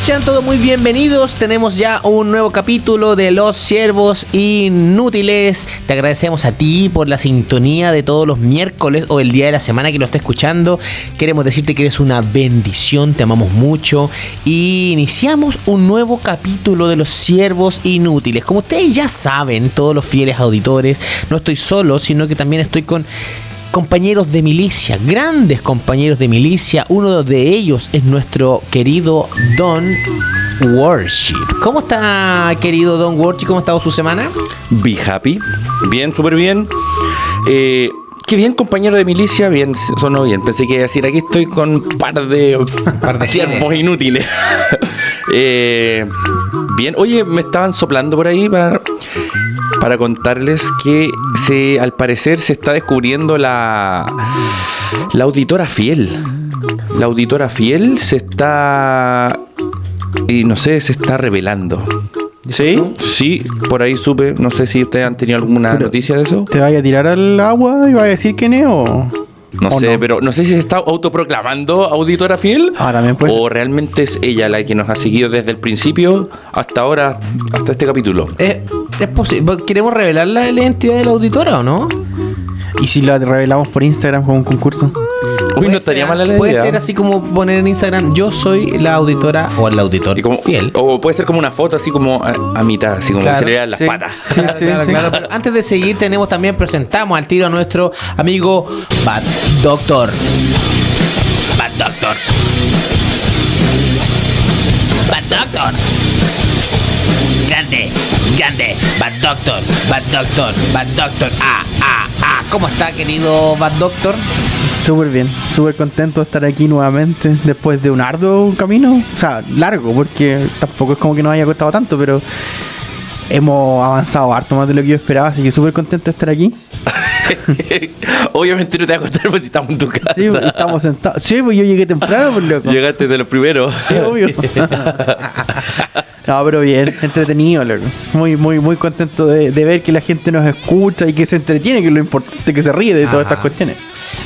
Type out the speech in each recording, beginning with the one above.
Sean todos muy bienvenidos. Tenemos ya un nuevo capítulo de Los Siervos Inútiles. Te agradecemos a ti por la sintonía de todos los miércoles o el día de la semana que lo estés escuchando. Queremos decirte que eres una bendición, te amamos mucho. Y iniciamos un nuevo capítulo de Los Siervos Inútiles. Como ustedes ya saben, todos los fieles auditores, no estoy solo, sino que también estoy con compañeros de milicia, grandes compañeros de milicia. Uno de ellos es nuestro querido Don Worship. ¿Cómo está, querido Don Worship? ¿Cómo ha estado su semana? Be happy. Bien, súper bien. Qué bien, compañero de milicia. Bien, sonó bien. Pensé que iba a decir, aquí estoy con un par de siervos inútiles. Bien, oye, me estaban soplando por ahí para contarles que al parecer se está descubriendo la auditora fiel. La auditora fiel se está revelando. ¿Sí? Sí, por ahí supe. No sé si ustedes han tenido alguna noticia de eso. ¿Te vaya a tirar al agua y va a decir quién es o...? No sé, pero no sé si se está autoproclamando auditora fiel también puede o realmente es ella la que nos ha seguido desde el principio hasta ahora, hasta este capítulo. Es posible. ¿Queremos revelar la identidad de la auditora o no? ¿Y si la revelamos por Instagram con un concurso? Uy, no estaría mal la idea. Puede ser así como poner en Instagram, yo soy la auditora o el auditor fiel. O puede ser como una foto así como a mitad, así como claro, se le vean las patas. Claro. Pero antes de seguir presentamos al tiro a nuestro amigo Bad Doctor. Bad Doctor. Bad Doctor. Grande. Bad Doctor. ¿Cómo está, querido Bad Doctor? Súper bien, súper contento de estar aquí nuevamente después de un arduo camino, o sea, largo, porque tampoco es como que nos haya costado tanto, pero hemos avanzado harto más de lo que yo esperaba, así que súper contento de estar aquí. Obviamente no te va a costar porque si estamos en tu casa. Sí, estamos sentados. Sí, pues yo llegué temprano, por loco. Llegaste de los primeros. Sí, obvio. No, pero bien, entretenido, loco. Muy contento de ver que la gente nos escucha y que se entretiene, que es lo importante, que se ríe de todas estas cuestiones.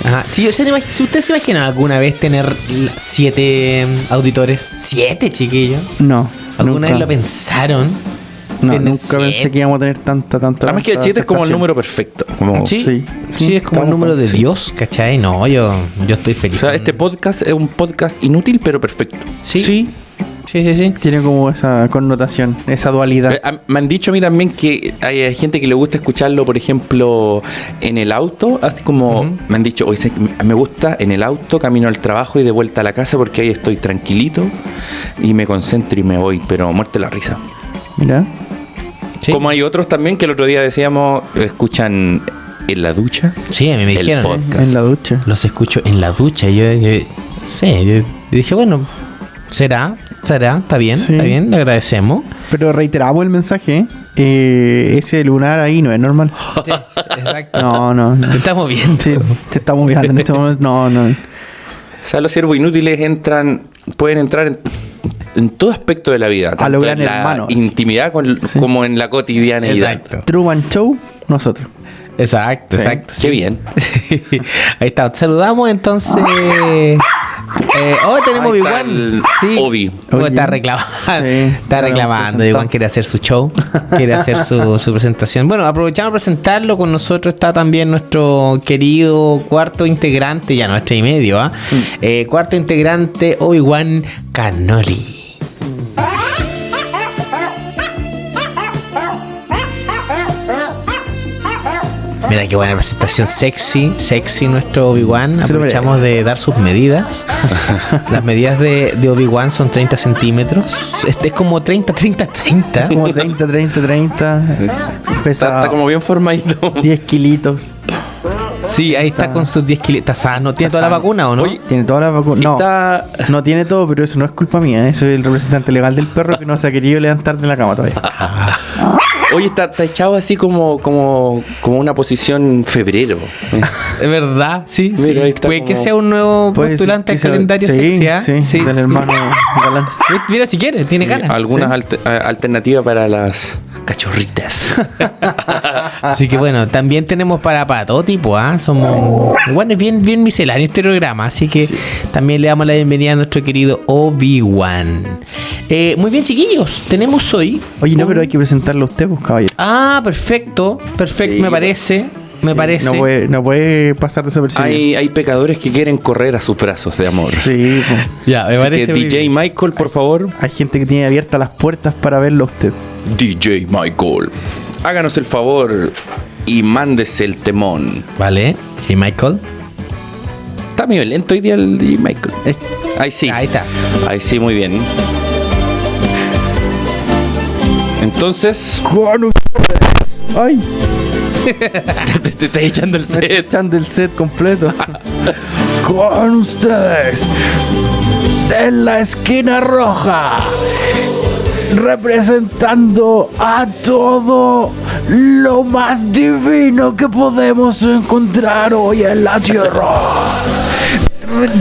Ajá. Si ustedes se imaginan alguna vez tener 7 auditores, 7 chiquillos. No. ¿Alguna vez lo pensaron? No, nunca pensé que íbamos a tener tanta. Además que el 7 es como el número perfecto. Sí, es como el número de Dios, ¿cachai? No, yo estoy feliz. O sea, este podcast es un podcast inútil pero perfecto. Sí. Tiene como esa connotación, esa dualidad. Me han dicho a mí también que hay gente que le gusta escucharlo, por ejemplo, en el auto, así como me han dicho, oye, me gusta en el auto, camino al trabajo y de vuelta a la casa porque ahí estoy tranquilito y me concentro y me voy, pero muerte la risa. Mira. Sí. Como hay otros también que el otro día decíamos, escuchan en la ducha. Sí, a mí me dijeron. Podcast. En la ducha. Los escucho en la ducha. Yo dije, bueno, será, está bien, le agradecemos. Pero reiteramos el mensaje, ese lunar ahí no es normal. Sí, exacto. No. Te estamos viendo. Sí, te estamos mirando en este momento. No. O sea, los siervos inútiles pueden entrar en todo aspecto de la vida. A lograr en la hermanos. Intimidad como en la cotidianidad. Exacto. Truman Show, nosotros. Exacto. Qué bien. Ahí está. Saludamos entonces. Hoy tenemos Obi-Wan. Sí. Obi. Está reclamando. Sí, Está reclamando. Obi-Wan quiere hacer su show. Quiere hacer su presentación. Bueno, aprovechamos de presentarlo. Con nosotros está también nuestro querido cuarto integrante, ya no, 3.5, cuarto integrante, Obi-Wan Canoli. Mira qué buena presentación, sexy nuestro Obi-Wan. Aprovechamos de dar sus medidas. Las medidas de Obi-Wan son 30 centímetros. Este es como 30. Como 30. Está como bien formadito. 10 kilitos. Sí, ahí está con sus 10 kilos. ¿Está sano? ¿Tiene toda la vacuna o no? Oye, tiene toda la vacuna. No tiene todo, pero eso no es culpa mía. Eso es el representante legal del perro que no se ha querido levantar de la cama todavía. Oye, está echado así como una posición febrero. Es verdad, sí. Mira, sí. Puede que sea un nuevo postulante al calendario sexy. Sí, del hermano galán. Mira, si quiere, tiene ganas. Algunas alternativas para las cachorritas. Así que bueno, también tenemos para todo tipo, somos igual es bien misceláneo este programa, así que también le damos la bienvenida a nuestro querido Obi-Wan. Muy bien, chiquillos, tenemos hoy... Oye, no, pero hay que presentarlo a usted, pues, caballero. Perfecto, Sí, me parece. Me parece. No puede pasar desapercibido. Hay pecadores que quieren correr a sus brazos de amor. Sí, pues. Ya, me Así parece. que muy DJ bien. Michael, por favor. Hay gente que tiene abiertas las puertas para verlo a usted. DJ Michael, háganos el favor y mándese el temón. Vale, sí, Michael. Está medio lento hoy día el DJ Michael. Ahí sí. Ahí está. Ahí sí, muy bien. Entonces, Con ustedes. Ay, te está echando el me está set. echando el set completo. Con ustedes. En la esquina roja. Representando a todo lo más divino que podemos encontrar hoy en la tierra.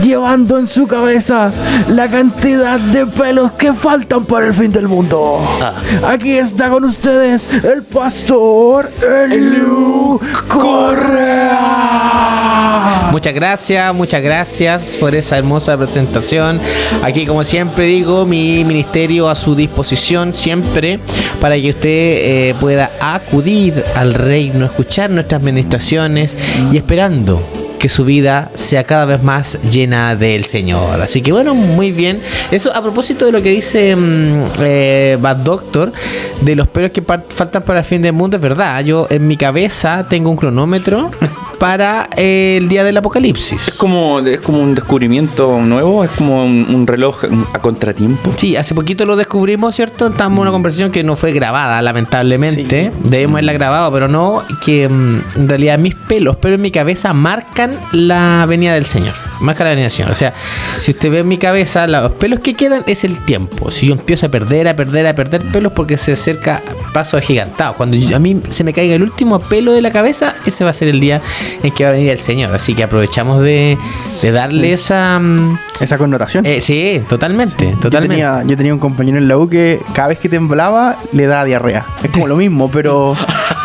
Llevando en su cabeza la cantidad de pelos que faltan para el fin del mundo. Aquí está con ustedes el pastor Eliu Correa. Muchas gracias por esa hermosa presentación. Aquí, como siempre digo, mi ministerio a su disposición siempre para que usted pueda acudir al reino, escuchar nuestras ministraciones y esperando que su vida sea cada vez más llena del Señor. Así que bueno, muy bien. Eso a propósito de lo que dice Bad Doctor, de los pelos que faltan para el fin del mundo, es verdad. Yo en mi cabeza tengo un cronómetro para el día del apocalipsis. Es como un descubrimiento nuevo, es como un reloj a contratiempo. Sí, hace poquito lo descubrimos, ¿cierto? Estábamos en una conversación que no fue grabada, lamentablemente. Debemos haberla grabado, pero no, que en realidad mis pelos, pero en mi cabeza marcan la venida del Señor. Marca la venida del Señor. O sea, si usted ve en mi cabeza, los pelos que quedan es el tiempo. Si yo empiezo a perder pelos porque se acerca paso agigantado. Cuando a mí se me caiga el último pelo de la cabeza, ese va a ser el día en que va a venir el Señor. Así que aprovechamos de darle esa connotación. sí, totalmente. Yo tenía un compañero en la U que cada vez que temblaba le daba diarrea. Es como lo mismo, pero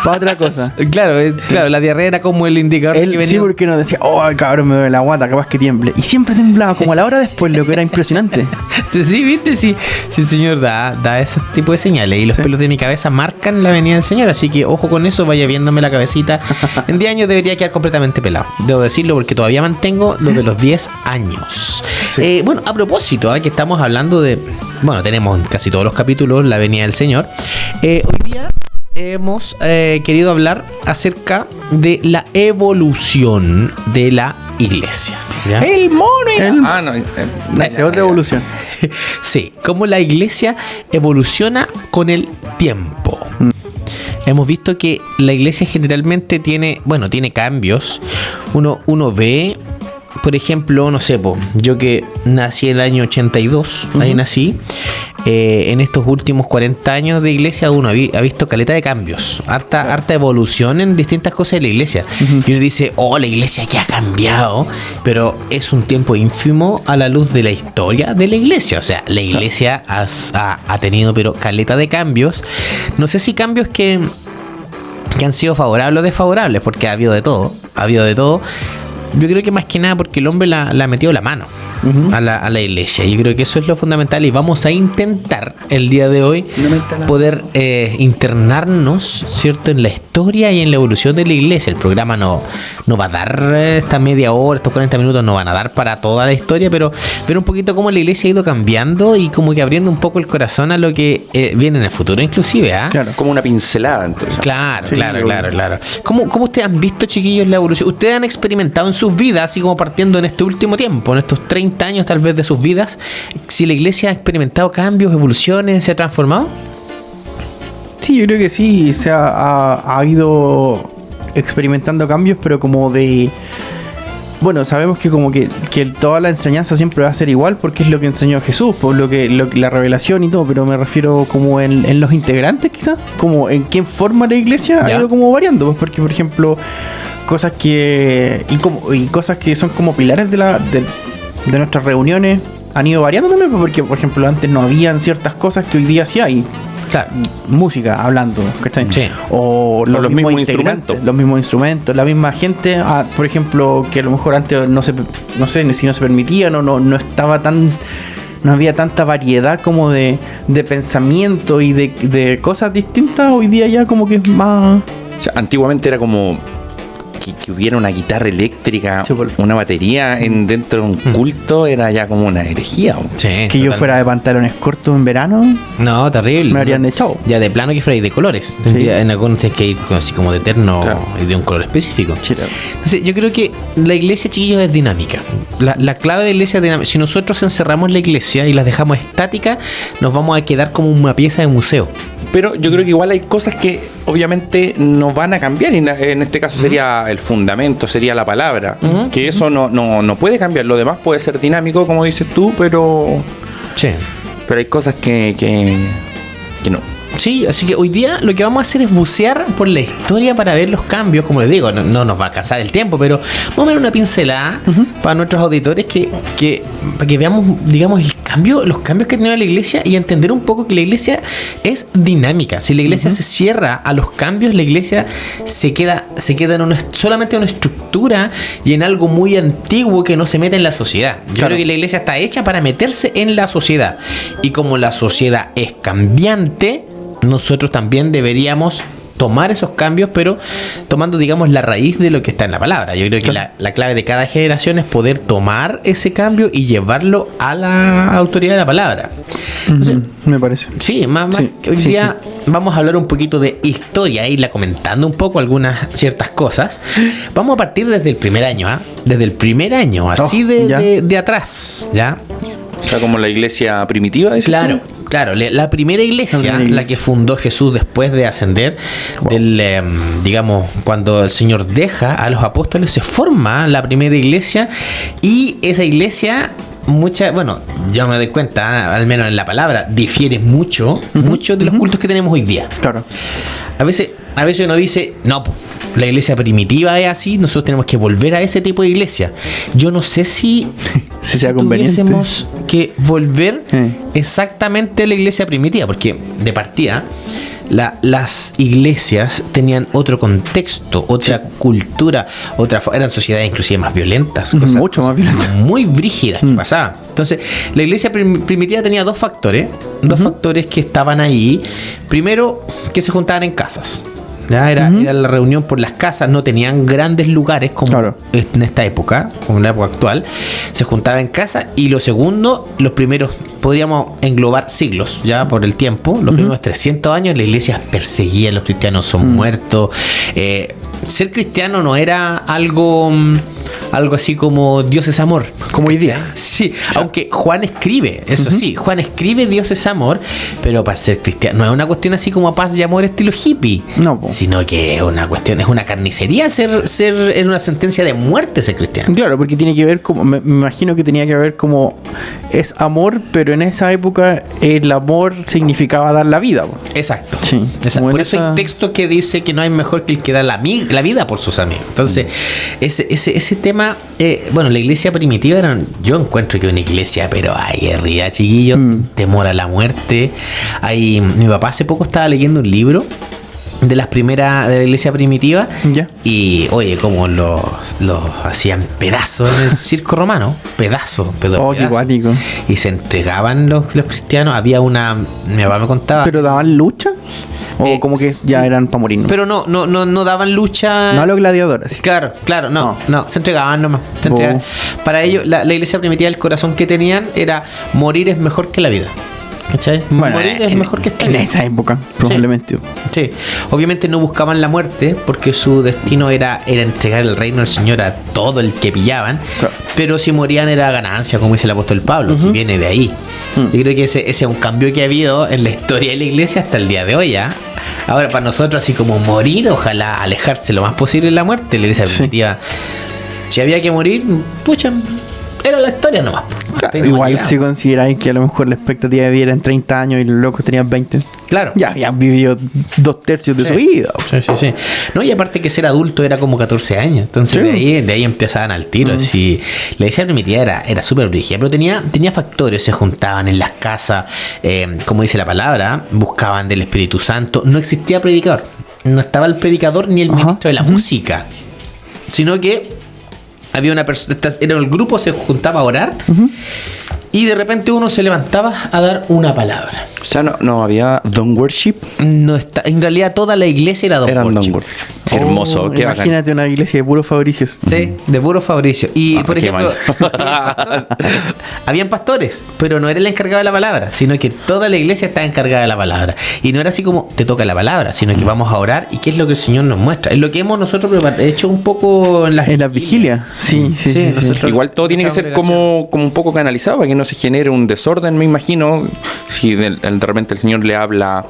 para otra cosa. Claro, la diarrea era como el indicador Él que venía. sí, porque nos decía, cabrón, me duele la guata, capaz que tiemble. Y siempre temblaba, como a la hora después, lo que era impresionante. Sí, viste, sí, el Señor da ese tipo de señales. Y los pelos de mi cabeza marcan la venida del Señor. Así que ojo con eso, vaya viéndome la cabecita. En 10 años debería quedar completamente pelado. Debo decirlo porque todavía mantengo lo de los 10 años. Sí. Bueno, a propósito, que estamos hablando de... Bueno, tenemos en casi todos los capítulos la venida del Señor. Hoy día hemos querido hablar acerca de la evolución de la iglesia. ¿Ya? ¡El mono! Esa es otra evolución. Sí, cómo la iglesia evoluciona con el tiempo. Hemos visto que la iglesia generalmente tiene cambios. Uno ve, por ejemplo, no sé, yo que nací en el año 82, ahí nací. En estos últimos 40 años de iglesia uno ha visto caleta de cambios, harta evolución en distintas cosas de la iglesia. Y uno dice, la iglesia que ha cambiado, pero es un tiempo ínfimo a la luz de la historia de la iglesia. O sea, la iglesia ha tenido pero caleta de cambios. No sé si cambios que han sido favorables o desfavorables, porque ha habido de todo. Yo creo que más que nada porque el hombre la ha metido la mano a la iglesia. Yo creo que eso es lo fundamental y vamos a intentar el día de hoy poder internarnos, ¿cierto?, en la historia y en la evolución de la iglesia. El programa no va a dar esta media hora, estos 40 minutos no van a dar para toda la historia, pero ver un poquito cómo la iglesia ha ido cambiando y como que abriendo un poco el corazón a lo que viene en el futuro inclusive. Claro, como una pincelada entonces. Claro. ¿Cómo ustedes han visto, chiquillos, la evolución? ¿Ustedes han experimentado en sus vidas, así como partiendo en este último tiempo, en estos 30 años tal vez de sus vidas, si la iglesia ha experimentado cambios, evoluciones, se ha transformado? Sí, yo creo que sí, se ha ido experimentando cambios, pero como de... Bueno, sabemos que como que toda la enseñanza siempre va a ser igual porque es lo que enseñó Jesús, por la revelación y todo, pero me refiero como en los integrantes quizás, como en quién forma la iglesia, ha ido como variando, pues porque por ejemplo cosas que cosas que son como pilares de nuestras reuniones han ido variando también, porque por ejemplo antes no habían ciertas cosas que hoy día sí hay. Claro. música hablando, ¿cachai? Sí. O los mismos integrantes, instrumentos. los mismos instrumentos, la misma gente, por ejemplo, que a lo mejor antes no sé si no se permitía, no estaba tan, no había tanta variedad como de pensamiento y de cosas distintas. Hoy día ya como que es más... O sea, antiguamente era como que hubiera una guitarra eléctrica, Sí, una batería dentro de un culto, era ya como una herejía. ¿O? Sí, Que yo total. fuera de pantalones cortos en verano, No, terrible. me habrían echado. Ya de plano que fuera de colores. Tendría, en algunos tienes que ir así como de terno Claro. y de un color específico. Chile. Entonces, yo creo que la iglesia, chiquillos, es dinámica. La clave de la iglesia es dinámica. Si nosotros encerramos la iglesia y las dejamos estáticas, nos vamos a quedar como una pieza de museo. Pero yo creo que igual hay cosas que obviamente no van a cambiar, y en este caso sería el fundamento, sería la palabra, que eso no puede cambiar. Lo demás puede ser dinámico, como dices tú, pero Sí. hay cosas que no. Sí, así que hoy día lo que vamos a hacer es bucear por la historia para ver los cambios. Como les digo, no nos va a alcanzar el tiempo, pero vamos a ver una pincelada para nuestros auditores para que veamos, digamos, los cambios que ha tenido la iglesia y entender un poco que la iglesia es dinámica. Si la iglesia se cierra a los cambios, la iglesia se queda en solamente en una estructura y en algo muy antiguo que no se mete en la sociedad. Yo Claro. creo que la iglesia está hecha para meterse en la sociedad. Y como la sociedad es cambiante, nosotros también deberíamos tomar esos cambios, pero tomando, digamos, la raíz de lo que está en la palabra. Yo creo que la clave de cada generación es poder tomar ese cambio y llevarlo a la autoridad de la palabra. Entonces, Me parece. sí, más Sí, que hoy sí, día vamos a hablar un poquito de historia, irla comentando un poco algunas ciertas cosas. Vamos a partir desde el primer año, desde el primer año, así ya. de atrás, ¿ya? O sea, como la iglesia primitiva, ¿dices Claro, tú? claro. La primera iglesia, La primera iglesia. la que fundó Jesús después de ascender, digamos, cuando el Señor deja a los apóstoles, se forma la primera iglesia y esa iglesia... bueno, yo me doy cuenta, al menos en la palabra, difiere mucho de los cultos que tenemos hoy día. Claro. A veces uno dice, no, la iglesia primitiva es así, nosotros tenemos que volver a ese tipo de iglesia. Yo no sé si sea conveniente. tuviésemos que volver Sí. exactamente a la iglesia primitiva, porque de partida las iglesias tenían otro contexto, otra cultura, eran sociedades inclusive más violentas, Mucho más violentas. muy brígidas que pasaban. Entonces, la iglesia primitiva tenía dos factores que estaban ahí. Primero, que se juntaban en casas. ¿Ya? Era la reunión por las casas, no tenían grandes lugares como Claro. en esta época, como en la época actual. Se juntaban en casa. Y lo segundo, los primeros, podríamos englobar siglos, ya por el tiempo. Los primeros 300 años la iglesia perseguía a los cristianos, son muertos. Ser cristiano no era algo así como Dios es amor. Como hoy día. Sí, aunque Juan escribe, eso sí, Juan escribe Dios es amor, pero para ser cristiano no es una cuestión así como paz y amor estilo hippie, No, po. sino que es una cuestión, es una carnicería ser en una sentencia de muerte ser cristiano. Claro, porque tiene que ver como, me imagino que tenía que ver como es amor, pero en esa época el amor significaba dar la vida. Po. Exacto. Sí, Exacto. como en Por eso esa- hay texto que dice que no hay mejor que el que da la vida por sus amigos. Entonces, ese tema, bueno, la iglesia primitiva yo encuentro que una iglesia, pero ahí arriba, chiquillos, sin temor a la muerte. Mi papá hace poco estaba leyendo un libro de las primeras de la iglesia primitiva. Ya. Y oye, como los hacían pedazos en el circo romano, pedazos. Oh, qué guático. Y se entregaban los cristianos. Había mi papá me contaba. ¿Pero daban lucha? ¿O como que sí. ya eran para morir? ¿No? Pero no daban lucha. No a los gladiadores. Sí. Claro, no, se entregaban nomás. Oh. Para ellos, la iglesia primitiva, el corazón que tenían era morir es mejor que la vida. ¿Cachai? Morir es mejor que estar en bien. esa época, probablemente. Sí, obviamente no buscaban la muerte porque su destino era entregar el reino del Señor a todo el que pillaban, Claro. pero si morían era ganancia, como dice el apóstol Pablo, si viene de ahí. Yo creo que ese es un cambio que ha habido en la historia de la iglesia hasta el día de hoy, ¿ah? Ahora, para nosotros, así como morir, ojalá alejarse lo más posible de la muerte, la iglesia primitiva, si había que morir, pucha, era la historia nomás. Claro, igual si consideráis que a lo mejor la expectativa de vida era en 30 años y los locos tenían 20. Claro. Ya han vivido 2/3 de su vida. Sí. No, y aparte que ser adulto era como 14 años. Entonces de ahí empezaban al tiro. Si la iglesia primitiva era súper brígida, pero tenía factores, se juntaban en las casas, como dice la palabra, buscaban del Espíritu Santo. No existía predicador. No estaba el predicador ni el ministro de la música. Sino que había una persona, el grupo se juntaba a orar y de repente uno se levantaba a dar una palabra. O sea, no había Don't Worship. No está, en realidad toda la iglesia era Don't Worship. Qué hermoso, qué bacán. Imagínate una iglesia de puros Fabricios. Sí, de puros Fabricios. Y por ejemplo, habían pastores, pero no era el encargado de la palabra, sino que toda la iglesia estaba encargada de la palabra. Y no era así como te toca la palabra, sino que vamos a orar y qué es lo que el Señor nos muestra. Es lo que hemos nosotros hecho un poco en las vigilias. Sí. Igual todo tiene que ser como un poco canalizado para que no se genere un desorden, me imagino. Si de repente el Señor le habla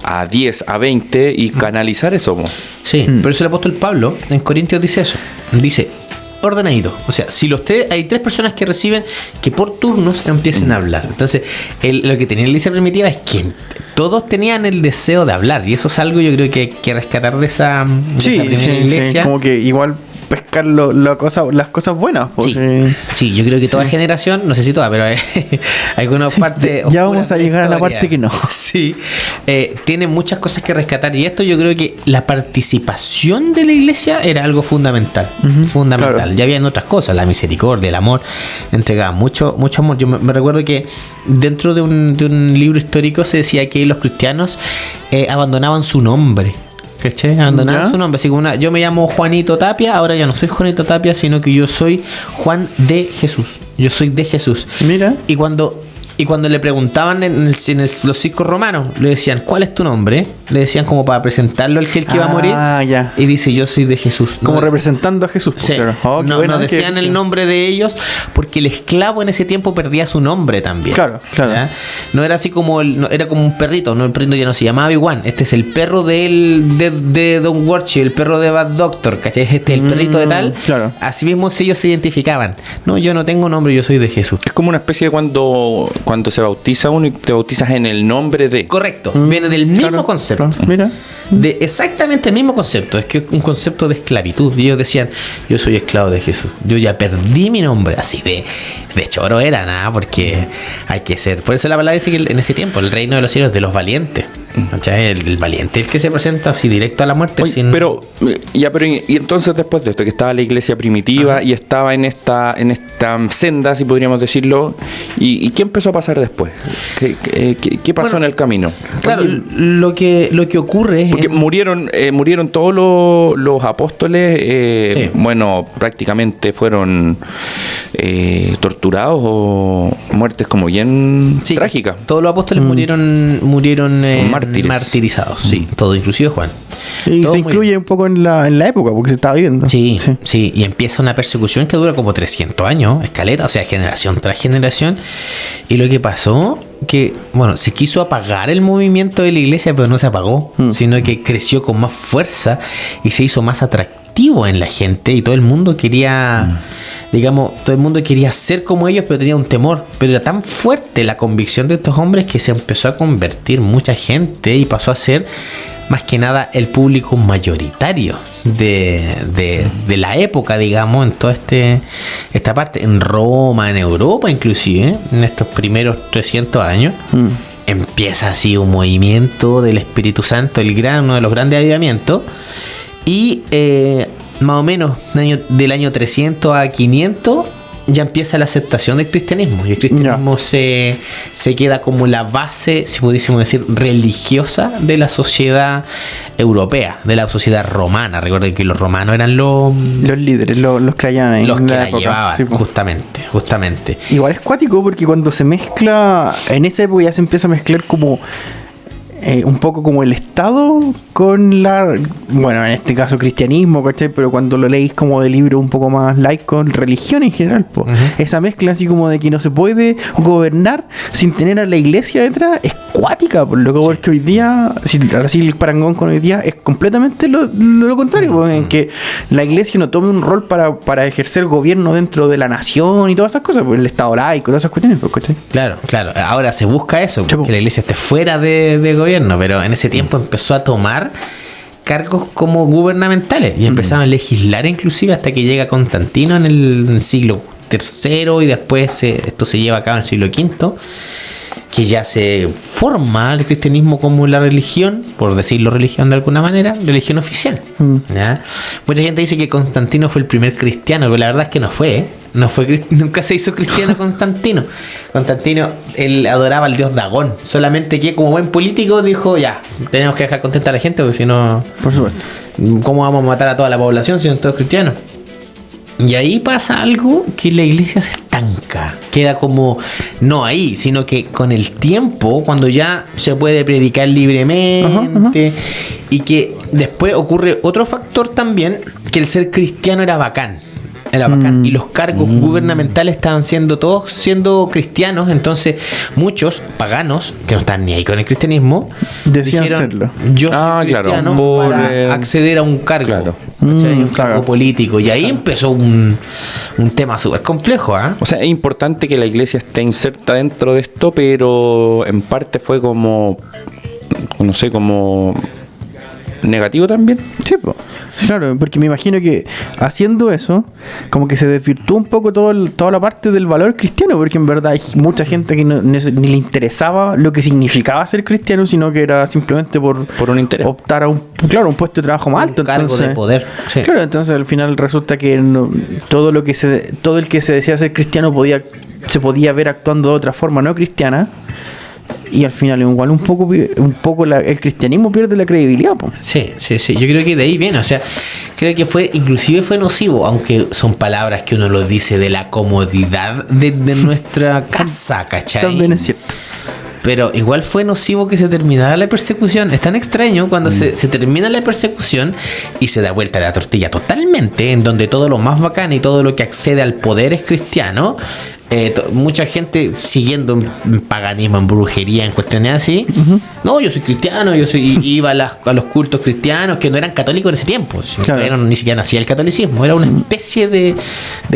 a 10, a 20 y canalizar eso. Sí, pero eso el apóstol Pablo en Corintios dice eso. Dice, ordenadito. O sea, si hay 3 personas que reciben, que por turnos empiecen a hablar. Entonces, lo que tenía la iglesia primitiva es que todos tenían el deseo de hablar. Y eso es algo yo creo que hay que rescatar de esa primera iglesia. Sí, como que igual pescar las cosas buenas. Pues, sí, yo creo que toda generación, no sé si toda, pero hay algunas partes. Ya vamos a llegar a la parte que no. Sí, tiene muchas cosas que rescatar. Y esto yo creo que la participación de la iglesia era algo fundamental. Fundamental. Claro. Ya habían otras cosas, la misericordia, el amor, entregaban mucho amor. Yo me recuerdo que dentro de un libro histórico se decía que los cristianos abandonaban su nombre. ¿Cachai? Abandonaban su nombre. Así como yo me llamo Juanito Tapia, ahora ya no soy Juanito Tapia, sino que yo soy Juan de Jesús. Yo soy de Jesús. Mira. Y cuando le preguntaban en los circos romanos, le decían, ¿cuál es tu nombre? Le decían como para presentarlo al que iba a morir. Ya. Y dice, yo soy de Jesús. Como representando a Jesús. Sí. Claro. No decían el nombre de ellos porque el esclavo en ese tiempo perdía su nombre también. Claro. ¿Ya? No era así como era como un perrito. No, el perrito ya no se llamaba Iguan. Este es el perro de Don't Worship, el perro de Bad Doctor, ¿cachai? Este es el perrito de tal. Claro. Así mismo ellos se identificaban. No, yo no tengo nombre, yo soy de Jesús. Es como una especie de cuando se bautiza uno y te bautizas en el nombre de. Correcto, viene del mismo concepto. Claro. Mira. De exactamente el mismo concepto. Es que es un concepto de esclavitud. Y ellos decían, yo soy esclavo de Jesús. Yo ya perdí mi nombre. Así de choro era, nada, porque hay que ser. Por eso la palabra dice que en ese tiempo el reino de los cielos es de los valientes. El valiente, el que se presenta así directo a la muerte. Oye, pero y entonces después de esto, que estaba la iglesia primitiva y estaba en esta senda, si podríamos decirlo, ¿y qué empezó a pasar después? ¿Qué pasó en el camino? Claro, lo que ocurre porque murieron todos los apóstoles, bueno, prácticamente fueron torturados o muertes como bien trágicas. Todos los apóstoles murieron martirizados, todo, inclusive Juan. Y todo se incluye un poco en la época, porque se estaba viviendo. Sí, y empieza una persecución que dura como 300 años, escaleta, o sea, generación tras generación. Y lo que pasó, que, se quiso apagar el movimiento de la iglesia, pero no se apagó, sino que creció con más fuerza y se hizo más atractivo en la gente y todo el mundo quería... todo el mundo quería ser como ellos, pero tenía un temor. Pero era tan fuerte la convicción de estos hombres que se empezó a convertir mucha gente y pasó a ser, más que nada, el público mayoritario de la época, digamos, en toda esta parte. En Roma, en Europa inclusive, en estos primeros 300 años, empieza así un movimiento del Espíritu Santo, uno de los grandes avivamientos. Y... más o menos del año 300 a 500 ya empieza la aceptación del cristianismo. Y el cristianismo se queda como la base, si pudiésemos decir, religiosa de la sociedad europea, de la sociedad romana. Recuerden que los romanos eran los líderes, los que hallaban los que la llevaban, justamente. Igual es cuático porque cuando se mezcla, en esa época ya se empieza a mezclar como un poco como el Estado con bueno, en este caso cristianismo, ¿cachai? Pero cuando lo leís como de libro un poco más laico, religión en general, po. Esa mezcla así como de que no se puede gobernar sin tener a la iglesia detrás, es cuática, por lo que porque hoy día, ahora sí el parangón con hoy día es completamente lo contrario, po, en que la iglesia no tome un rol para ejercer gobierno dentro de la nación y todas esas cosas, pues el Estado laico, todas esas cuestiones, ¿cachai? Claro. Ahora se busca eso, que la iglesia esté fuera de gobierno, pero en ese tiempo empezó a tomar cargos como gubernamentales y empezaron a legislar inclusive hasta que llega Constantino en el siglo III y después esto se lleva a cabo en el siglo V, que ya se forma el cristianismo como la religión, por decirlo religión de alguna manera, religión oficial. ¿Ya? Mucha gente dice que Constantino fue el primer cristiano, pero la verdad es que no fue. Nunca se hizo cristiano Constantino. Constantino, él adoraba al dios Dagón, solamente que como buen político dijo, ya, tenemos que dejar contenta a la gente, porque si no, por supuesto, ¿cómo vamos a matar a toda la población si son todos cristianos? Y ahí pasa algo que la iglesia se estanca, queda como, no ahí, sino que con el tiempo, cuando ya se puede predicar libremente, y que después ocurre otro factor también, que el ser cristiano era bacán. Y los cargos gubernamentales estaban todos siendo cristianos, entonces muchos paganos que no están ni ahí con el cristianismo decían dijeron, serlo. yo soy cristiano para acceder a un cargo, un cargo político, y ahí empezó un tema súper complejo. O sea, es importante que la iglesia esté inserta dentro de esto, pero en parte fue como, no sé, como negativo también. Sí, pues. Claro, porque me imagino que haciendo eso, como que se desvirtuó un poco toda la parte del valor cristiano, porque en verdad hay mucha gente que ni le interesaba lo que significaba ser cristiano, sino que era simplemente por un interés, optar a un puesto de trabajo más alto, un cargo de poder. Sí. Claro, entonces al final resulta que todo el que se decía ser cristiano se podía ver actuando de otra forma no cristiana. Y al final igual un poco el cristianismo pierde la credibilidad, po. Sí. Yo creo que de ahí viene. O sea, creo que inclusive fue nocivo, aunque son palabras que uno lo dice de la comodidad de nuestra casa, ¿cachai? También es cierto. Pero igual fue nocivo que se terminara la persecución. Es tan extraño cuando se termina la persecución y se da vuelta la tortilla totalmente, en donde todo lo más bacán y todo lo que accede al poder es cristiano. Mucha gente siguiendo en paganismo, en brujería, en cuestiones así. No, yo soy cristiano, iba a los cultos cristianos que no eran católicos en ese tiempo. Claro. Ni siquiera nacía el catolicismo, era una especie de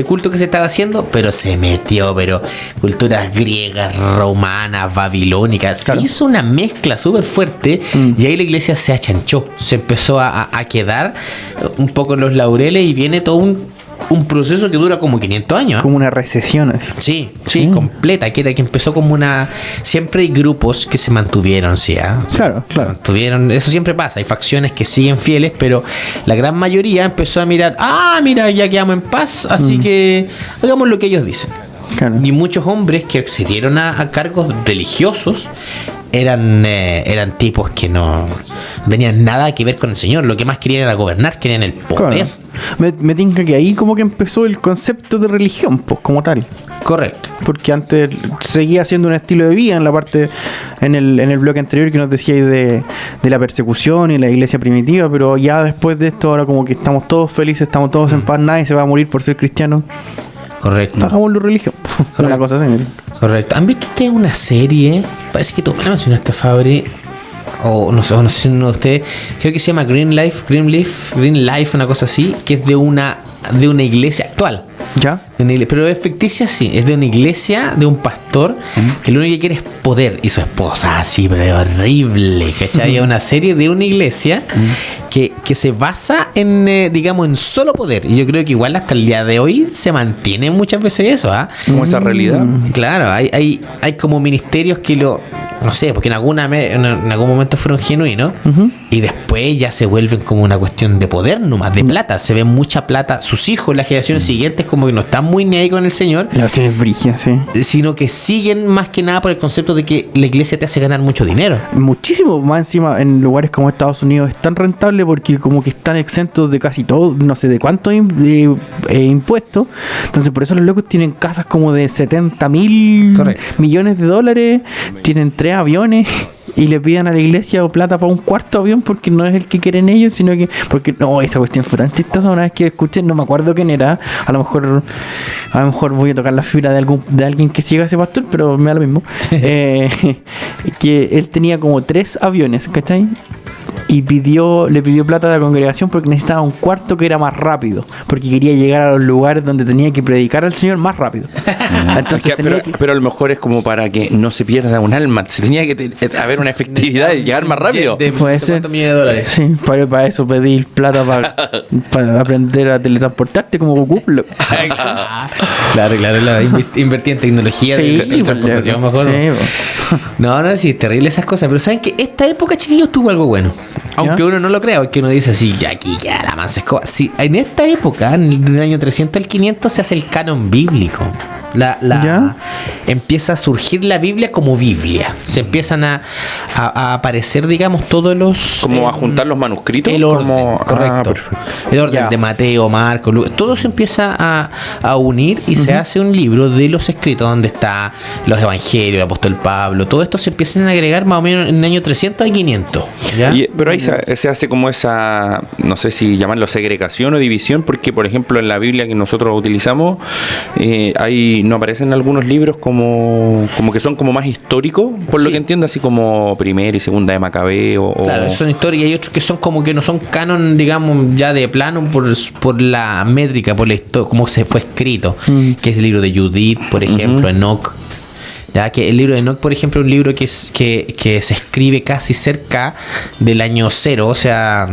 culto que se estaba haciendo, pero se metió, culturas griegas, romanas, babilónicas. Claro. Se hizo una mezcla súper fuerte y ahí la iglesia se achanchó, se empezó a quedar un poco en los laureles y viene todo un proceso que dura como 500 años. Como una recesión así. Sí, completa, que empezó como una... Siempre hay grupos que se mantuvieron, ¿sí? Claro. Eso siempre pasa, hay facciones que siguen fieles, pero la gran mayoría empezó a mirar, mira, ya quedamos en paz, así que hagamos lo que ellos dicen. Claro. Y muchos hombres que accedieron a cargos religiosos eran tipos que no tenían nada que ver con el Señor, lo que más querían era gobernar, querían el poder. Claro. Me tinca que ahí como que empezó el concepto de religión, pues, como tal. Correcto. Porque antes seguía siendo un estilo de vida en la parte, en el bloque anterior que nos decíais de la persecución y la iglesia primitiva, pero ya después de esto ahora como que estamos todos felices, estamos todos en paz, nadie se va a morir por ser cristiano. Correcto. Hagamos la religión. Una cosa así. Correcto. ¿Han visto ustedes una serie? Parece que tú la mencionaste, Fabri. O no sé si uno de ustedes. Creo que se llama Green Life, una cosa así. Que es de una iglesia actual. ¿Ya? Pero es ficticia, sí. Es de una iglesia, de un pastor, que lo único que quiere es poder. Y su esposa, así, pero es horrible, ¿cachai? Es una serie de una iglesia que se basa en, digamos, en solo poder. Y yo creo que igual hasta el día de hoy se mantiene muchas veces eso, como esa realidad. Claro, hay como ministerios que no sé, porque en algún momento fueron genuinos, y después ya se vuelven como una cuestión de poder nomás, de plata. Se ve mucha plata. Sus hijos, las generaciones siguientes, como que no están muy ni ahí con el Señor. La cuestión es brígida, sí. Sino que siguen más que nada por el concepto de que la iglesia te hace ganar mucho dinero. Muchísimo, más encima en lugares como Estados Unidos es tan rentable porque como que están exentos de casi todo, no sé de cuántos impuestos. Entonces por eso los locos tienen casas como de 70,000 millones de dólares, tienen 3 aviones y le pidan a la iglesia o plata para un cuarto avión porque no es el que quieren ellos, sino que porque no, esa cuestión fue tan chistosa. Una vez que escuché, no me acuerdo quién era, a lo mejor voy a tocar la fibra de alguien que siga a ese pastor, pero me da lo mismo. Que él tenía como 3 aviones, ¿cachai? Y le pidió plata a la congregación porque necesitaba un cuarto que era más rápido, porque quería llegar a los lugares donde tenía que predicar al Señor más rápido. Entonces pero a lo mejor es como para que no se pierda un alma. Se tenía que haber una efectividad de llegar más rápido. Puede ser. ¿Cuántos millones de dólares? Sí, para eso pedir plata para aprender a teletransportarte como Goku. Claro, invertí en tecnología de transportación mejor. Sí, No, sí, es terrible esas cosas. Pero ¿saben que esta época, chiquillos, tuvo algo bueno? Aunque uno no lo crea, porque uno dice así, ya aquí ya la mansa escoba. Sí, en esta época, del año 300 al 500, se hace el canon bíblico. Empieza a surgir la Biblia como Biblia. Se empiezan a aparecer, digamos, todos los... Como a juntar los manuscritos. El orden, correcto. El orden de Mateo, Marcos, Lucas. Todo se empieza a unir y se hace un libro de los escritos donde está los evangelios, el apóstol Pablo. Todo esto se empiezan a agregar más o menos en el año 300 a 500. ¿Ya? Pero ahí se hace como esa, no sé si llamarlo segregación o división, porque por ejemplo en la Biblia que nosotros utilizamos, ahí no aparecen algunos libros como que son como más históricos, por lo que entiendo, así como Primera y Segunda de Macabeo. Claro, son historias, y hay otros que son como que no son canon, digamos, ya de plano por la métrica, por la historia, cómo se fue escrito, que es el libro de Judith, por ejemplo, Enoch. Ya que el libro de Enoch, por ejemplo, es un libro que se escribe casi cerca del año 0, o sea,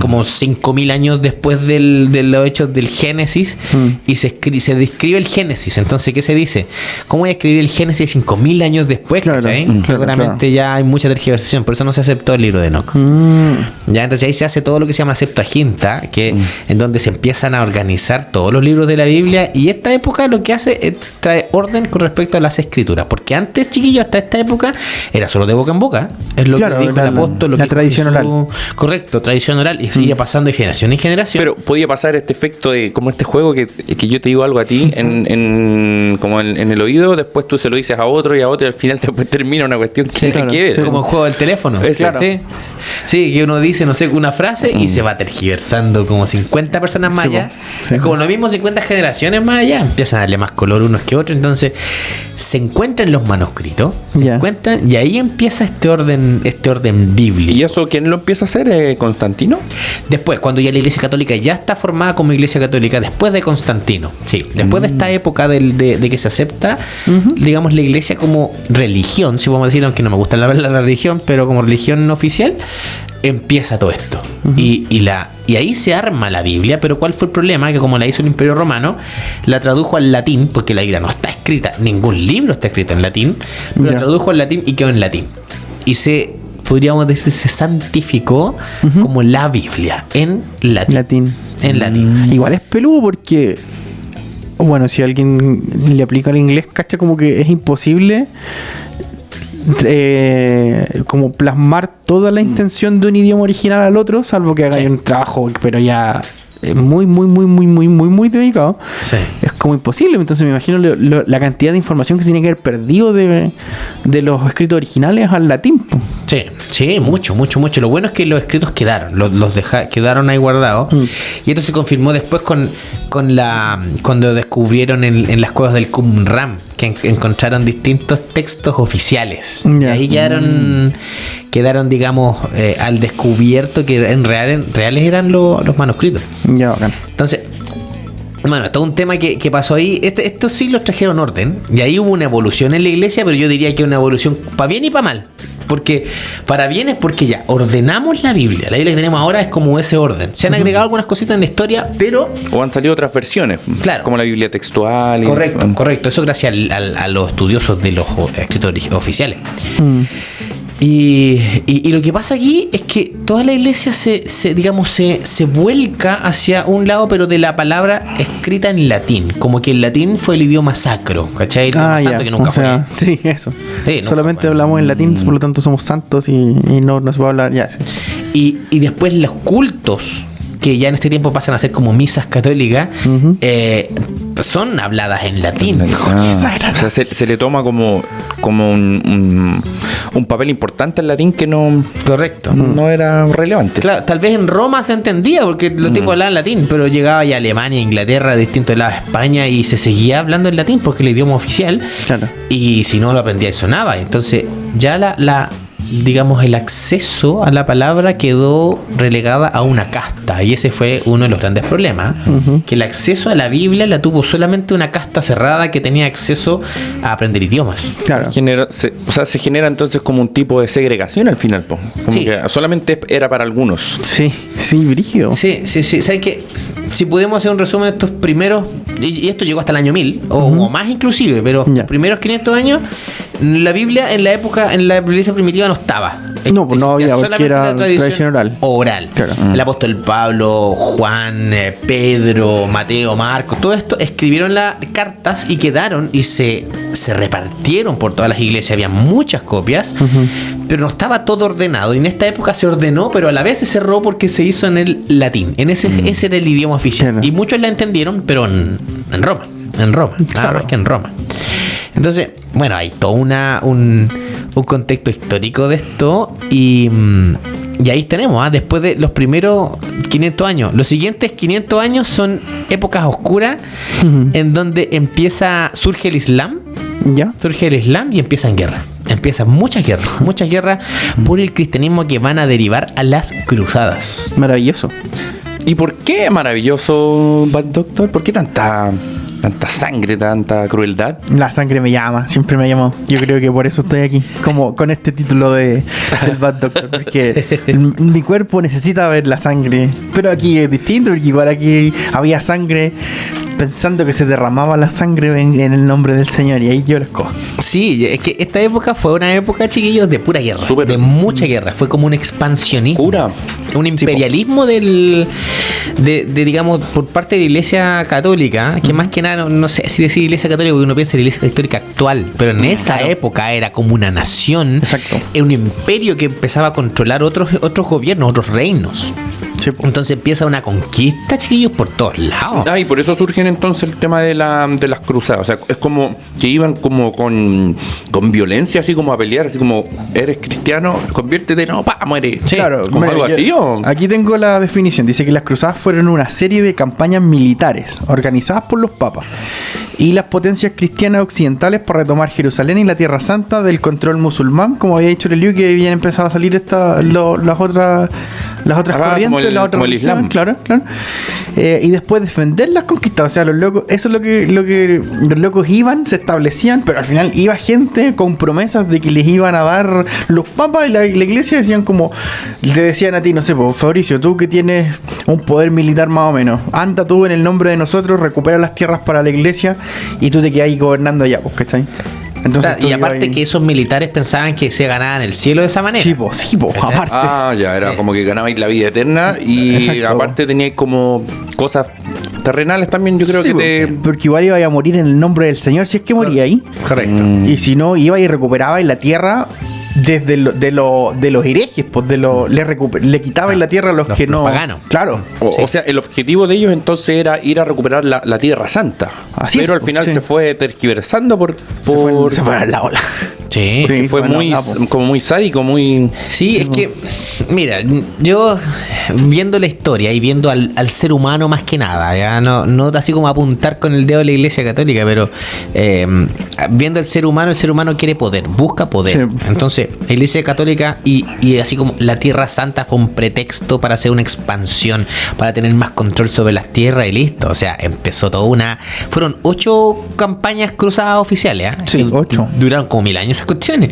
como 5.000 años después de los hechos del Génesis, y se describe el Génesis. Entonces, ¿qué se dice? ¿Cómo voy a escribir el Génesis 5.000 años después? Claro, seguramente ya hay mucha tergiversación, por eso no se aceptó el libro de Enoch. Ya, entonces ahí se hace todo lo que se llama Septuaginta, que en donde se empiezan a organizar todos los libros de la Biblia, y esta época lo que hace es trae orden con respecto a las escrituras, porque antes, chiquillos, hasta esta época era solo de boca en boca, es lo que dijo el apóstol, la tradición oral. Correcto, tradición oral, y sigue pasando de generación en generación. Pero podía pasar este efecto de como este juego que yo te digo algo a ti como en el oído, después tú se lo dices a otro y al final después termina una cuestión que claro, que ver. Sí, como el juego del teléfono. Claro. Sí, que uno dice, no sé, una frase y se va tergiversando como 50 personas más allá. Es como lo mismo 50 generaciones más allá. Empiezan a darle más color unos que otros. Entonces se encuentran los manuscritos, encuentran, y ahí empieza este orden bíblico. ¿Y eso quién lo empieza a hacer? ¿Constantino? Después, cuando ya la Iglesia Católica ya está formada como Iglesia Católica, después de Constantino, sí, después de esta época de que se acepta, digamos, la Iglesia como religión, si podemos decir, aunque no me gusta la religión, pero como religión oficial, empieza todo esto. Y ahí se arma la Biblia, pero ¿cuál fue el problema? Que como la hizo el Imperio Romano, la tradujo al latín, porque la Biblia no está escrita, ningún libro está escrito en latín, pero la tradujo al latín y quedó en latín. Y podríamos decir, se santificó como la Biblia en latín. En latín. Igual es peludo porque, bueno, si alguien le aplica el inglés, cacha como que es imposible como plasmar toda la intención de un idioma original al otro, salvo que haga un trabajo, pero ya muy dedicado. Sí. Es como imposible. Entonces me imagino la cantidad de información que se tiene que haber perdido de los escritos originales al latín. Sí, mucho. Lo bueno es que los escritos quedaron, quedaron ahí guardados. Y esto se confirmó después cuando descubrieron en las cuevas del Qumran, que encontraron distintos textos oficiales. Y ahí quedaron, digamos, al descubierto que en reales eran los manuscritos. Entonces, bueno, todo un tema que pasó ahí. Estos siglos trajeron orden, y ahí hubo una evolución en la iglesia, pero yo diría que una evolución para bien y para mal. Porque para bien es porque ya ordenamos la Biblia. La Biblia que tenemos ahora es como ese orden. Se han agregado algunas cositas en la historia, pero... O han salido otras versiones. Claro. Como la Biblia textual. Correcto. Eso gracias a los estudiosos de los escritores oficiales. Y lo que pasa aquí es que toda la iglesia se vuelca hacia un lado, pero de la palabra escrita en latín, como que el latín fue el idioma sacro, ¿cachai? El idioma santo que nunca fue. Sí, eso. Sí, solamente hablamos en latín, por lo tanto somos santos y no se va a hablar ya. Sí. Y después los cultos, que ya en este tiempo pasan a ser como misas católicas, son habladas en latín. O sea, se le toma como un papel importante el latín que no era relevante. Claro, tal vez en Roma se entendía porque los tipos hablaban latín, pero llegaba ya a Alemania, Inglaterra, distintos lados de España y se seguía hablando en latín porque era el idioma oficial. Claro. Y si no lo aprendía y sonaba. Entonces ya digamos, el acceso a la palabra quedó relegada a una casta, y ese fue uno de los grandes problemas, que el acceso a la Biblia la tuvo solamente una casta cerrada que tenía acceso a aprender idiomas. Claro. Se genera entonces como un tipo de segregación al final, como que solamente era para algunos. Sí, brígido. Sí. ¿Sabes qué? Si podemos hacer un resumen de estos primeros, y esto llegó hasta el año 1000, o más inclusive, pero los primeros 500 años, la Biblia en la iglesia primitiva no estaba. No, pues no había, porque era tradición oral. Claro. El apóstol Pablo, Juan, Pedro, Mateo, Marcos, todo esto escribieron las cartas y quedaron y se repartieron por todas las iglesias. Había muchas copias, pero no estaba todo ordenado. Y en esta época se ordenó, pero a la vez se cerró porque se hizo en el latín. Ese era el idioma oficial. Claro. Y muchos la entendieron, pero en Roma. Nada más que en Roma. Entonces, bueno, hay todo un contexto histórico de esto y ahí tenemos, después de los primeros 500 años. Los siguientes 500 años son épocas oscuras en donde surge el Islam. ¿Ya? Surge el Islam y empiezan guerras. Empiezan muchas guerras por el cristianismo que van a derivar a las cruzadas. Maravilloso. ¿Y por qué maravilloso, Bad Doctor? ¿Por qué tanta sangre, tanta crueldad? La sangre me llama, siempre me llamó. Yo creo que por eso estoy aquí, como con este título del Bad Doctor, porque mi cuerpo necesita ver la sangre. Pero aquí es distinto, porque igual aquí había sangre, pensando que se derramaba la sangre en el nombre del Señor, y ahí yo lo escojo. Sí, es que esta época fue una época, chiquillos, de pura guerra. De mucha guerra. Fue como un expansionismo. Un imperialismo digamos, por parte de la Iglesia Católica, que más que nada, no sé si decir Iglesia Católica, porque uno piensa en la Iglesia Católica actual, pero en esa época era como una nación. Exacto. Un imperio que empezaba a controlar otros gobiernos, otros reinos. Sí. Entonces empieza una conquista, chiquillos, por todos lados. Y por eso surgen entonces el tema de las cruzadas. O sea, es como que iban como con violencia, así como a pelear, así como, eres cristiano, conviértete, muere. Sí, claro. ¿Como algo así o? Aquí tengo la definición. Dice que las cruzadas fueron una serie de campañas militares organizadas por los papas y las potencias cristianas occidentales para retomar Jerusalén y la Tierra Santa del control musulmán, como había dicho Leliu, que habían empezado a salir las otras corrientes, como el Islam. Claro. Y después defender las conquistas. O sea, los locos, eso es lo que los locos iban, se establecían, pero al final iba gente con promesas de que les iban a dar los papas, y la iglesia decían como, te decían a ti, no sé, Fabricio, tú que tienes un poder militar más o menos, anda tú en el nombre de nosotros, recupera las tierras para la iglesia y tú te quedas ahí gobernando allá, ¿cachai? Entonces, y aparte que esos militares pensaban que se ganaban el cielo de esa manera. Sí, aparte. Era como que ganabais la vida eterna y exacto. Aparte teníais como cosas terrenales también, yo creo porque igual iba a morir en el nombre del Señor si es que moría ahí. Correcto. Y si no, iba y recuperaba en la tierra desde de los herejes, pues le quitaban la tierra a los que no paganos. Claro. O sea, el objetivo de ellos entonces era ir a recuperar la Tierra Santa. Así pero es, al final se fue tergiversando se fue a la ola. Sí, porque fue muy sádico, muy... Sí, es que, mira, yo viendo la historia y viendo al ser humano más que nada, ya no así como apuntar con el dedo a la Iglesia Católica, pero viendo el ser humano quiere poder, busca poder. Sí. Entonces, la Iglesia Católica y así como la Tierra Santa fue un pretexto para hacer una expansión, para tener más control sobre las tierras y listo. O sea, empezó toda fueron 8 campañas cruzadas oficiales, ¿eh? Sí, 8. Duraron como 1000 años esas cuestiones.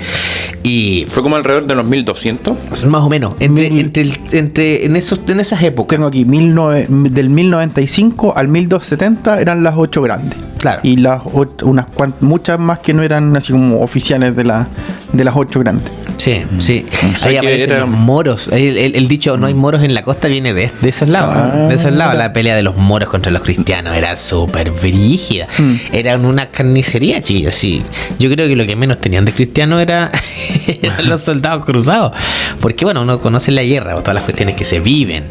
Y fue como alrededor de los 1200. Más o menos. En esas épocas. Tengo aquí del 1095 al 1270 eran las 8 grandes. Claro. Y muchas más que no eran así como oficiales de las 8 grandes. Sí. Ahí aparecen los moros. El dicho no hay moros en la costa viene de esos lados. De esos lados. La pelea de los moros contra los cristianos era súper brígida. Era una carnicería, chicos. Sí. Yo creo que lo que menos tenían de cristiano era los soldados cruzados. Porque bueno, uno conoce la guerra o todas las cuestiones que se viven,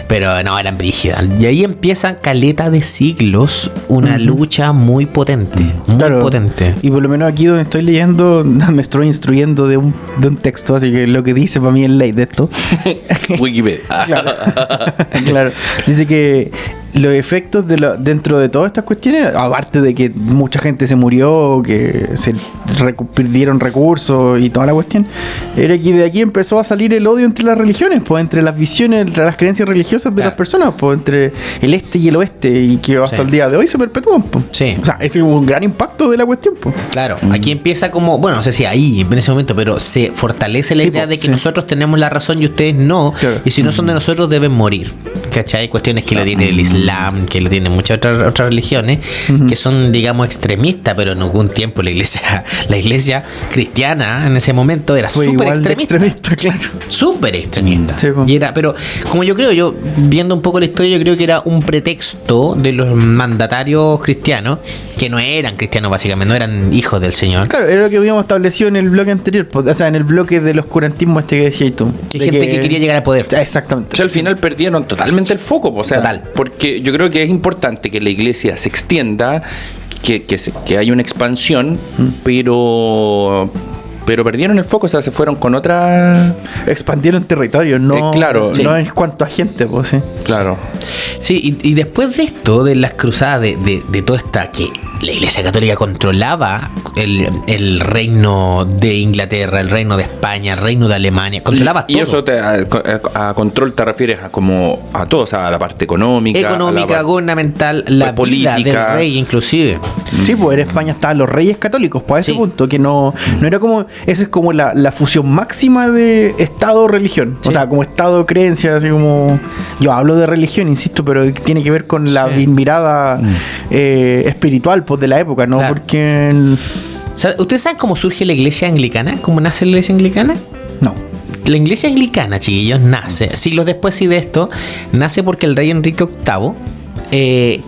pero no, eran brígidas. Y ahí empieza caleta de siglos una lucha muy potente, muy potente. Y por lo menos aquí donde estoy leyendo, me estoy instruyendo de un texto, así que lo que dice para mí es ley de esto. Wikipedia. Claro. Dice que los efectos dentro de todas estas cuestiones, aparte de que mucha gente se murió, que se perdieron recursos y toda la cuestión, era que de aquí empezó a salir el odio entre las religiones, pues entre las visiones, entre las creencias religiosas de las personas, pues entre el este y el oeste, y que hasta el día de hoy se perpetúan, pues. Sí. O sea, ese es un gran impacto de la cuestión, pues. Claro, aquí empieza como, bueno, no sé si ahí, en ese momento, pero se fortalece la idea de que nosotros tenemos la razón y ustedes no, y si no son de nosotros deben morir, ¿cachai? Cuestiones que lo tiene el Islam, que lo tienen muchas otras religiones, que son, digamos, extremistas, pero en algún tiempo la iglesia cristiana en ese momento era súper extremista, claro. Súper extremista. Sí, y era, pero como yo viendo un poco la historia, yo creo que era un pretexto de los mandatarios cristianos, que no eran cristianos básicamente, no eran hijos del Señor. Claro, era lo que habíamos establecido en el bloque anterior, o sea, en el bloque del oscurantismo que decías tú. Que gente que quería llegar al poder. Exactamente. O sea, al final perdieron totalmente el foco, o sea, total. Porque yo creo que es importante que la iglesia se extienda, que haya una expansión, pero perdieron el foco, o sea, se fueron con otra... Expandieron territorio, no, claro, no en cuanto a gente, pues sí. Claro. Sí, y después de esto, de las cruzadas, de toda esta que la Iglesia Católica controlaba el reino de Inglaterra, el reino de España, el reino de Alemania, controlaba todo. Y eso a control te refieres a todo, o sea, a la parte económica, gubernamental, la política del rey inclusive. Sí, pues en España estaban los reyes católicos, pues a ese punto, que no era como, esa es como la fusión máxima de Estado-religión, o sea, como Estado-creencia, así como, yo hablo de religión, insisto, pero tiene que ver con la mirada espiritual, pues, de la época, ¿no? Claro. Porque... ¿Ustedes saben cómo surge la iglesia anglicana? ¿Cómo nace la iglesia anglicana? No. La iglesia anglicana, chiquillos, nace, siglos después de esto, nace porque el rey Enrique VIII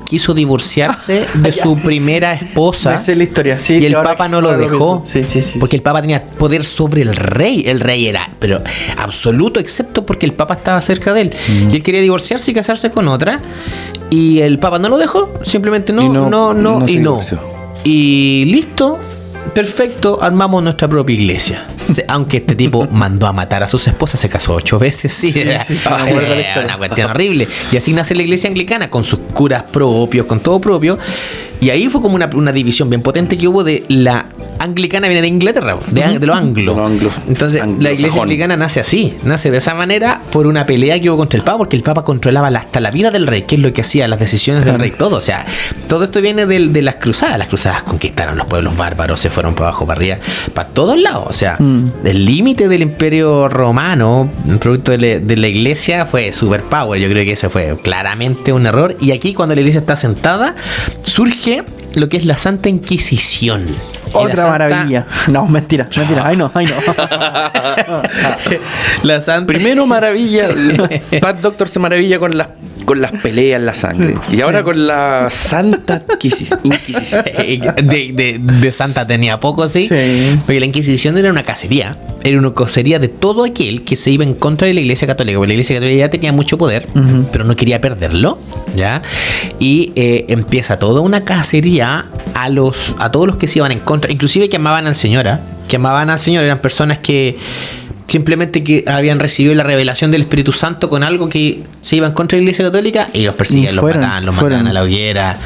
quiso divorciarse de su primera esposa. Esa es la historia, sí. Y el Papa no lo dejó. Sí. Porque el Papa tenía poder sobre el rey. El rey era, pero absoluto, excepto porque el Papa estaba cerca de él. Y él quería divorciarse y casarse con otra. Y el Papa no lo dejó. Simplemente no. Y listo. Perfecto, armamos nuestra propia iglesia. Aunque este tipo mandó a matar a sus esposas, se casó 8 veces, sí, era una cuestión horrible. Y así nace la iglesia anglicana, con sus curas propios, con todo propio. Y ahí fue como una división bien potente que hubo de la anglicana, viene de Inglaterra, de los anglos. Entonces, la iglesia anglicana nace así, nace de esa manera por una pelea que hubo contra el Papa, porque el Papa controlaba hasta la vida del rey, que es lo que hacía, las decisiones del rey, todo. O sea, todo esto viene de las cruzadas. Las cruzadas conquistaron los pueblos bárbaros, se fueron para abajo, para arriba, para todos lados. O sea, el límite del imperio romano, producto de la iglesia, fue superpower. Yo creo que ese fue claramente un error. Y aquí, cuando la iglesia está sentada, surge lo que es la Santa Inquisición. Otra maravilla. No, mentira. Ay, no. La Santa... Primero maravilla. Pat Doctor se maravilla con las peleas, la sangre. Y ahora con la Santa Inquisición. De santa tenía poco, ¿sí? Porque la Inquisición era una cacería. Era una cacería de todo aquel que se iba en contra de la Iglesia Católica. Porque la Iglesia Católica ya tenía mucho poder, pero no quería perderlo, ¿ya? Y empieza toda una cacería a todos los que se iban en contra, inclusive que amaban al Señor, eran personas que simplemente que habían recibido la revelación del Espíritu Santo con algo que se iban contra la Iglesia Católica y los perseguían, los mataban a la hoguera.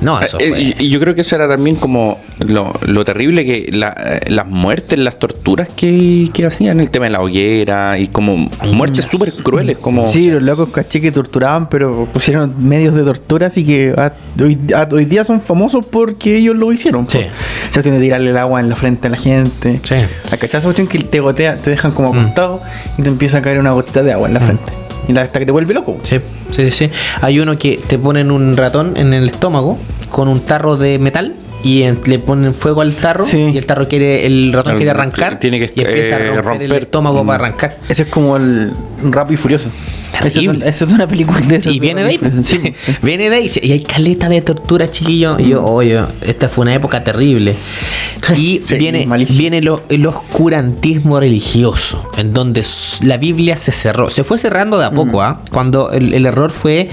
No, eso fue... y yo creo que eso era también como lo terrible, que las muertes, las torturas que hacían, el tema de la hoguera y como muertes súper crueles. Como... Sí, los locos caché que torturaban, pero pusieron medios de tortura, así que hoy día son famosos porque ellos lo hicieron. Sí. O sea, tiene que tirarle el agua en la frente a la gente. Sí. ¿Cachai? Esa cuestión que te gotea, te dejan como acostado y te empieza a caer una gotita de agua en la frente. Y hasta que te vuelve loco. Sí. Hay uno que te ponen un ratón en el estómago con un tarro de metal y le ponen fuego al tarro y el ratón quiere arrancar tiene que y empieza a romper el estómago para arrancar. Ese es como el Rápido y Furioso. terrible. Esa es una película de esas. Y viene de ahí. Sí. Viene de ahí. Y hay caleta de tortura, chiquillo. Y yo, oye, esta fue una época terrible. Y Sí, viene malísimo. el oscurantismo religioso, en donde la Biblia se cerró. Se fue cerrando de a poco, cuando el error fue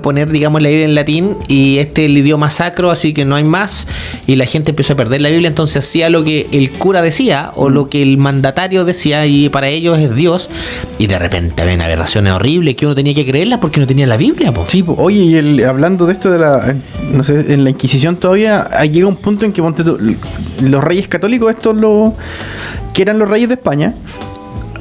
poner, digamos, la Biblia en latín y el idioma sacro, así que no hay más. Y la gente empezó a perder la Biblia, entonces hacía lo que el cura decía o lo que el mandatario decía, y para ellos es Dios. Y de repente ven aberraciones horribles que uno tenía que creerlas porque no tenía la Biblia, po. Sí, oye, y hablando de esto de no sé, en la Inquisición todavía llega un punto en que ponte tú, los reyes católicos, que eran los reyes de España,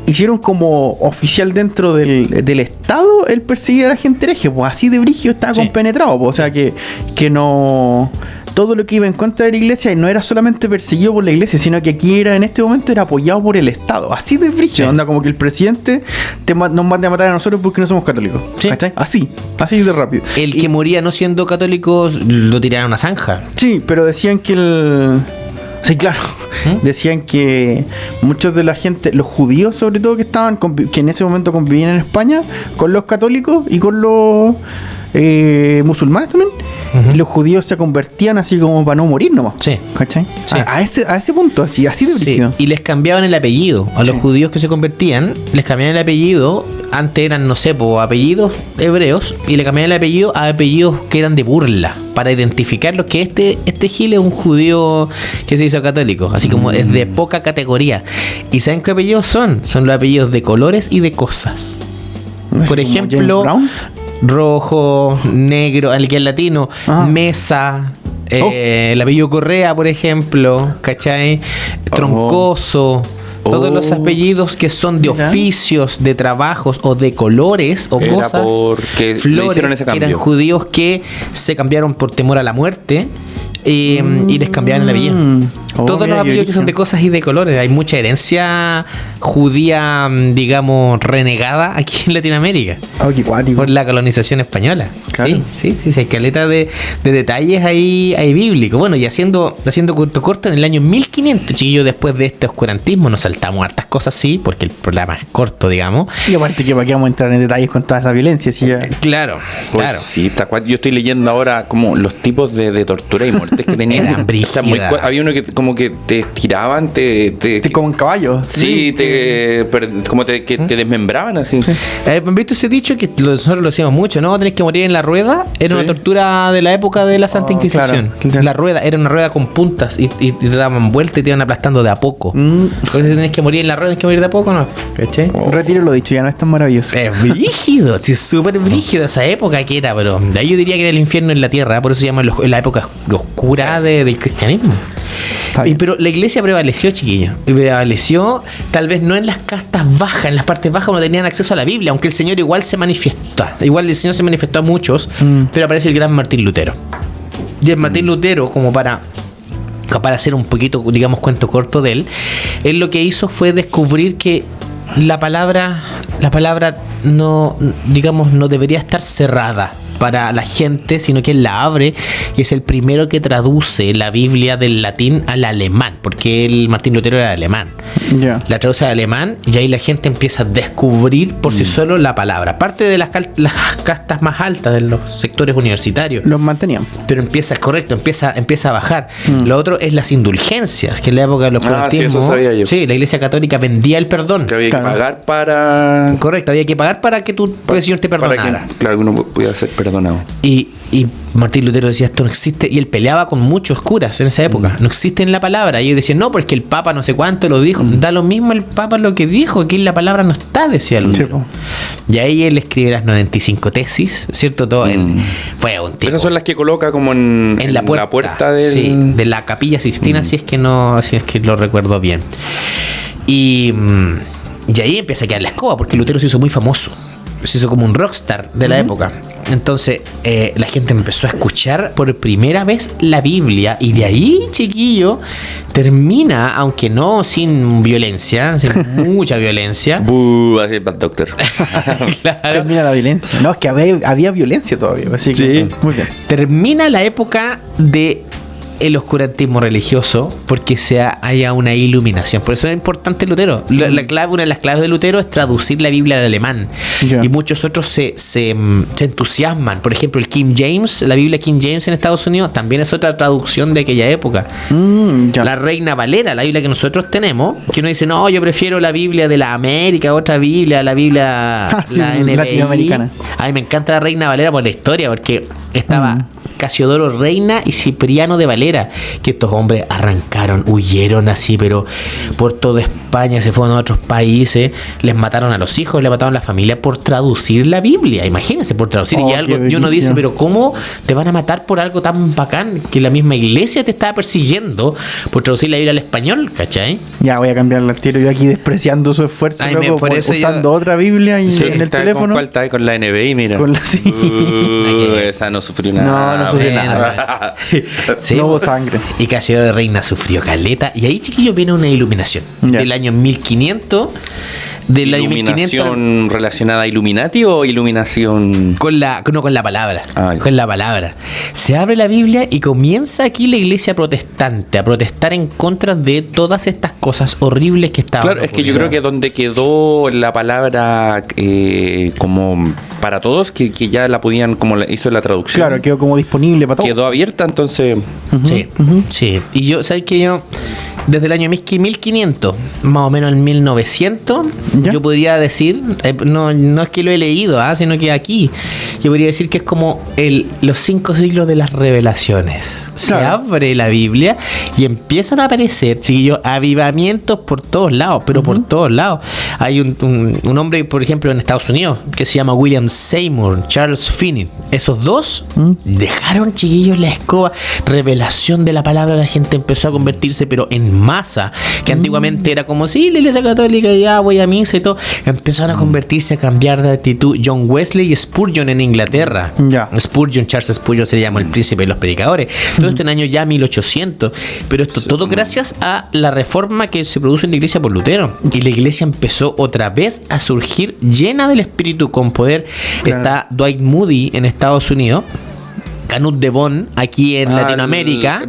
hicieron como oficial dentro del Estado el perseguir a la gente hereje, pues así de brígido estaba Sí. compenetrado, pues, o sea que no... Todo lo que iba en contra de la iglesia no era solamente perseguido por la iglesia, sino que aquí en este momento era apoyado por el Estado. Así de brígido, Sí. onda como que el presidente nos mande a matar a nosotros porque no somos católicos. Sí. ¿Cachai? Así de rápido. El que moría no siendo católico lo tiraron a una zanja. Sí, pero decían que Sí, claro. Decían que muchos de la gente, los judíos sobre todo, que en ese momento convivían en España con los católicos y con los musulmanes también, los judíos se convertían así como para no morir nomás. Sí. ¿Cachai? Sí. A ese punto, así de Sí, brígido. y les cambiaban el apellido. A los judíos que se convertían, les cambiaban el apellido. Antes eran, no sé, apellidos hebreos, y le cambiaban el apellido a apellidos que eran de burla, para identificarlos que este Gil es un judío que se hizo católico, así como es de poca categoría. ¿Y saben qué apellidos son? Son los apellidos de colores y de cosas. No sé, Por como ejemplo, James Brown. rojo, negro, el que es latino, Ah. Mesa, el apellido Correa, por ejemplo, ¿cachai? Troncoso. Todos los apellidos que son de Mira. oficios, de trabajos o de colores o Era cosas, porque le flores, hicieron ese cambio. eran judíos que se cambiaron por temor a la muerte. Y les cambiaban el apellido. Oh, Todos mira, los apellidos qué que son de origen. cosas y de colores. Hay mucha herencia judía, digamos, renegada aquí en Latinoamérica Oh, qué cuático. por la colonización española. Claro. Sí, hay caleta de detalles ahí bíblicos. Bueno, y haciendo corto, en el año 1500, chiquillos, después de este oscurantismo, nos saltamos hartas cosas, sí, porque el programa es corto, digamos. Y aparte que para qué vamos a entrar en detalles con toda esa violencia, si ya... Claro, Pues claro. sí, está yo estoy leyendo ahora como los tipos de tortura y muertes que tenían. Eran Está muy brígidas. había uno que como que te tiraban, Como en caballo. sí, que te desmembraban así. ¿Han visto ese dicho que nosotros lo decíamos mucho, ¿no? Tenés que morir en la rueda. Era Sí. una tortura de la época de la Santa Oh, Inquisición. claro. La rueda era una rueda con puntas y te daban vuelta y te iban aplastando de a poco. Entonces tenés que morir en la rueda, tenés que morir de a poco, ¿no? ¿Cachai? Retiro lo dicho, ya no es tan maravilloso. Es brígido, sí, es súper brígido esa época que era, pero de ahí yo diría que era el infierno en la tierra, por eso se llama la época oscura del cristianismo. Está bien. Pero la iglesia prevaleció, chiquillos. Y prevaleció, tal vez no en las castas bajas, en las partes bajas no tenían acceso a la Biblia, aunque el Señor igual se manifiestó. Igual el Señor se manifestó a muchos, pero aparece el gran Martín Lutero. Y el Martín Lutero, como para hacer un poquito, digamos, cuento corto de él lo que hizo fue descubrir que la palabra no, digamos, no debería estar cerrada para la gente, sino que él la abre y es el primero que traduce la Biblia del latín al alemán, porque el Martín Lutero era alemán. Ya. La traduce al alemán y ahí la gente empieza a descubrir por sí solo la palabra. Parte de las castas más altas de los sectores universitarios. Los mantenían. Pero empieza a bajar. Lo otro es las indulgencias, que en la época de los Ah, sí, oscurantismos, eso sabía yo. sí, la iglesia católica vendía el perdón. Que había Claro. que pagar para Correcto, había que pagar para que el Señor te para perdonara. que, claro, uno pudiera ser perdonado. Y Martín Lutero decía, esto no existe, y él peleaba con muchos curas en esa época, no existe en la palabra, y ellos decían, no, porque el Papa no sé cuánto lo dijo, da lo mismo el Papa lo que dijo, aquí en la palabra no está, decía Lutero. Sí, po. Y ahí él escribe las 95 tesis, ¿cierto? Todo fue un tipo. Esas son las que coloca como en En la puerta, del... sí, de la Capilla Sixtina, si es que lo recuerdo bien. Y ahí empieza a quedar la escoba, porque Lutero se hizo muy famoso. Se hizo como un rockstar de la época. Entonces, la gente empezó a escuchar por primera vez la Biblia. Y de ahí, chiquillo, termina, aunque no sin violencia, sin mucha violencia. Así es Bad Doctor. Claro. Termina la violencia. No, es que había violencia todavía. Así que, Sí. muy bien. Termina la época de el oscurantismo religioso, porque haya una iluminación. Por eso es importante Lutero. Una de las claves de Lutero es traducir la Biblia al alemán. Ya. Y muchos otros se entusiasman. Por ejemplo, el King James, la Biblia King James en Estados Unidos, también es otra traducción de aquella época. Ya. La Reina Valera, la Biblia que nosotros tenemos, que uno dice, no, yo prefiero la Biblia de la América, otra Biblia, la Biblia Sí, la NBI. latinoamericana. A mí me encanta la Reina Valera por la historia, porque estaba Casiodoro Reina y Cipriano de Valera, que estos hombres arrancaron, huyeron así, pero por toda España, se fueron a otros países, les mataron a los hijos, les mataron a la familia por traducir la Biblia. Imagínense, por traducir. Oh, Y algo, y uno dice, pero ¿cómo te van a matar por algo tan bacán que la misma iglesia te estaba persiguiendo por traducir la Biblia al español? ¿Cachai? Ya voy a cambiarla al tiro. Yo aquí despreciando su esfuerzo, Ay, loco, por eso usando otra Biblia y Sí, en el está teléfono. ¿Con cuál está? Con la NBI, mira. Con la sí. Esa no sufrió nada. No sufrió nada. Sí, No hubo sangre. Y Casiodoro Reina sufrió caleta. Y ahí, chiquillos, viene una iluminación. Ya. Del año 1500. Del año 1500. ¿Iluminación relacionada a Illuminati o iluminación? Con la palabra. Ah, ya. Con la palabra. Se abre la Biblia y comienza aquí la iglesia protestante a protestar en contra de todas estas cosas horribles que estaban Claro, es que yo ocurriendo. creo que donde quedó la palabra como para todos, que ya la podían, como hizo la traducción, Claro, quedó como disponible para todo. quedó abierta, entonces Sí, sí. Y yo, ¿sabes qué? Yo, desde el año 1500, más o menos en 1900, ¿Ya? yo podría decir, no es que lo he leído, sino que aquí, yo podría decir que es como los 5 siglos de las revelaciones. Se Claro. abre la Biblia y empiezan a aparecer, chiquillos, avivamientos por todos lados, pero por todos lados. Hay un hombre, por ejemplo, en Estados Unidos, que se llama William Seymour, Charles Finney. Esos dos dejaron, chiquillos, la escoba. Revelación de la palabra, la gente empezó a convertirse, pero en masa. Que antiguamente era como, sí, la iglesia católica, ya voy a misa y todo. Empezaron a convertirse, a cambiar de actitud. John Wesley y Spurgeon en Inglaterra. Ya. Spurgeon, Charles Spurgeon se llama el príncipe de los predicadores. Todo esto en el año ya 1800. Pero esto todo gracias a la reforma que se produce en la iglesia por Lutero. Y la iglesia empezó otra vez a surgir llena del espíritu, con poder. Claro. Está Dwight Moody en Estados Unidos. Canut de Bonn aquí en Latinoamérica.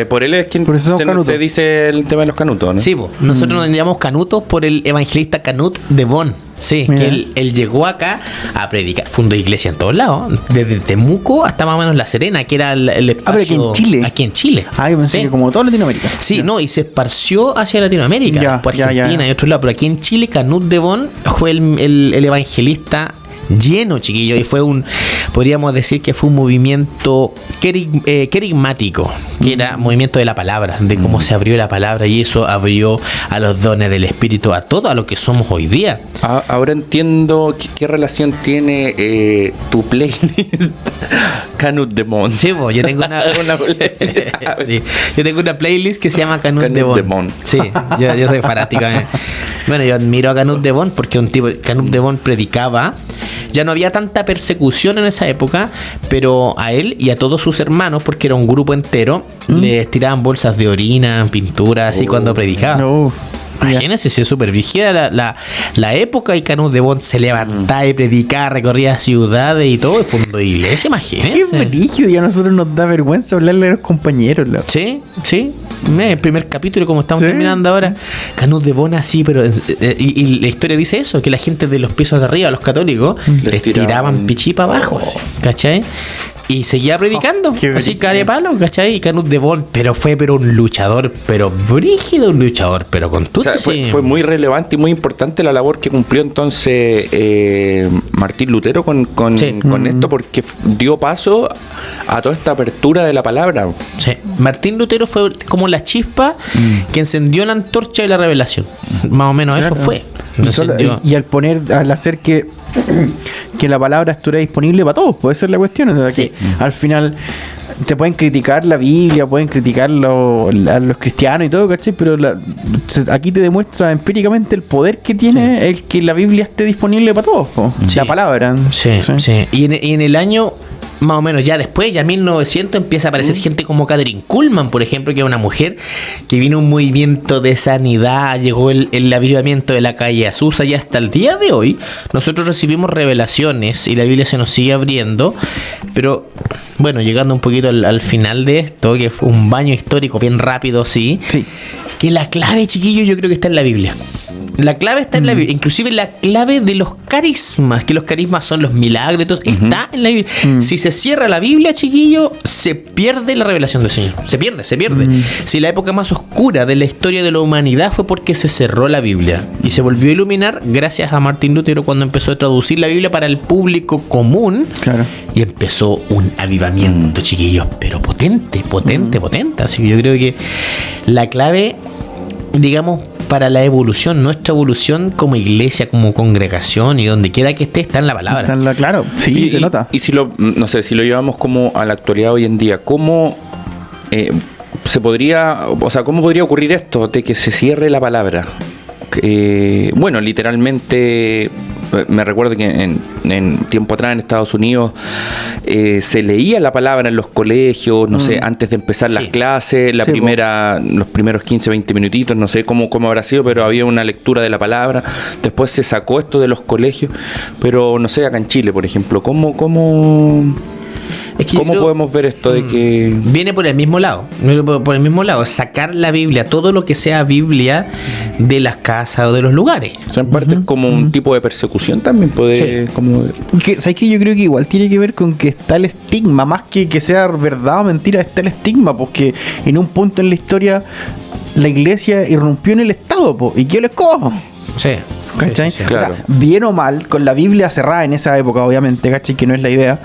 Por él es quien Por eso son canutos. se dice el tema de los canutos, ¿no? Sí, nosotros nos llamamos canutos por el evangelista Canut de Bonn. Sí, Mira. que él llegó acá a predicar. Fundó iglesia en todos lados, desde Temuco hasta más o menos La Serena, que era el espacio. pero aquí en Chile. Aquí en Chile. Ah, yo pensé Sí. que como toda Latinoamérica. Sí, Ya. no, y se esparció hacia Latinoamérica, Ya, por ya, Argentina ya. y otros lados. Pero aquí en Chile, Canut de Bonn fue el evangelista lleno, chiquillo, y fue podríamos decir que fue un movimiento querigmático, que era movimiento de la palabra, de cómo se abrió la palabra, y eso abrió a los dones del Espíritu, a todo a lo que somos hoy día. Ahora entiendo qué relación tiene tu playlist Canut de Mont. Sí, pues, yo tengo una sí, yo tengo una playlist que se llama Canut de Canut de Bonn. Bonn. Sí, yo soy fanático. Bueno, yo admiro a Canut de Bonn porque Canut de Bonn predicaba. Ya no había tanta persecución en esa época, pero a él y a todos sus hermanos, porque era un grupo entero, les tiraban bolsas de orina, pintura, así cuando predicaba. No. Imagínense, si es súper vigila la época, y Canut de Bonn se levantaba y predicaba, recorría ciudades y todo, y fundó iglesia, Qué imagínense. brígido, y a nosotros nos da vergüenza hablarle a los compañeros, loco. Sí, sí. El primer capítulo, como estamos Sí. terminando ahora, Canut de Bonn así, pero y la historia dice eso, que la gente de los pisos de arriba, los católicos, les tiraban pichipa abajo, ¿cachai? Y seguía predicando, qué así brígido. care palo, ¿cachai? Y Canut de Bonn, pero un luchador, pero brígido, un luchador, pero con O todo. sea, fue muy relevante y muy importante la labor que cumplió entonces Martín Lutero con Sí. esto, porque dio paso a toda esta apertura de la palabra. Sí. Martín Lutero fue como la chispa que encendió la antorcha de la revelación. Más o menos eso Claro. fue. Y, y al hacer que la palabra estuviera disponible para todos, puede ser la cuestión. O sea, Sí. que al final te pueden criticar la Biblia, pueden criticar a los cristianos y todo, ¿cachai? Pero aquí te demuestra empíricamente el poder que tiene el que la Biblia esté disponible para todos, po. Sí. La palabra. Sí, sí. Y en el año más o menos ya después, ya en 1900, empieza a aparecer gente como Kathryn Kuhlman, por ejemplo, que es una mujer que vino un movimiento de sanidad, llegó el avivamiento de la calle Azusa, y hasta el día de hoy nosotros recibimos revelaciones y la Biblia se nos sigue abriendo, pero bueno, llegando un poquito al final de esto, que fue un baño histórico bien rápido, sí, que la clave, chiquillos, yo creo que está en la Biblia. La clave está en la Biblia, inclusive la clave de los carismas, que los carismas son los milagros, está en la Biblia. Si se cierra la Biblia, chiquillo, se pierde la revelación del Señor. Se pierde. Si la época más oscura de la historia de la humanidad fue porque se cerró la Biblia y se volvió a iluminar gracias a Martín Lutero cuando empezó a traducir la Biblia para el público común. Claro. Y empezó un avivamiento, chiquillos, pero potente. Así que yo creo que la clave, digamos, para la evolución, nuestra evolución como iglesia, como congregación y donde quiera que esté, está en la palabra. Claro, sí, se nota. Y si lo llevamos como a la actualidad hoy en día, ¿cómo cómo podría ocurrir esto de que se cierre la palabra? Bueno, literalmente, me recuerdo que en tiempo atrás en Estados Unidos se leía la palabra en los colegios, no sé, antes de empezar las clases, los primeros 15, 20 minutitos, no sé cómo habrá sido, pero había una lectura de la palabra. Después se sacó esto de los colegios, pero no sé, acá en Chile, por ejemplo, ¿cómo podemos ver esto de que viene por el mismo lado? Sacar la Biblia, todo lo que sea Biblia, de las casas o de los lugares. O sea, en parte es como un tipo de persecución también puede. ¿Sabes qué? Yo creo que igual tiene que ver con que está el estigma, más que sea verdad o mentira, está el estigma, porque en un punto en la historia la iglesia irrumpió en el Estado, ¿y qué les cojo? Sí. ¿Cachai? Claro. O sea, bien o mal, con la Biblia cerrada en esa época, obviamente, ¿cachai? Que no es la idea.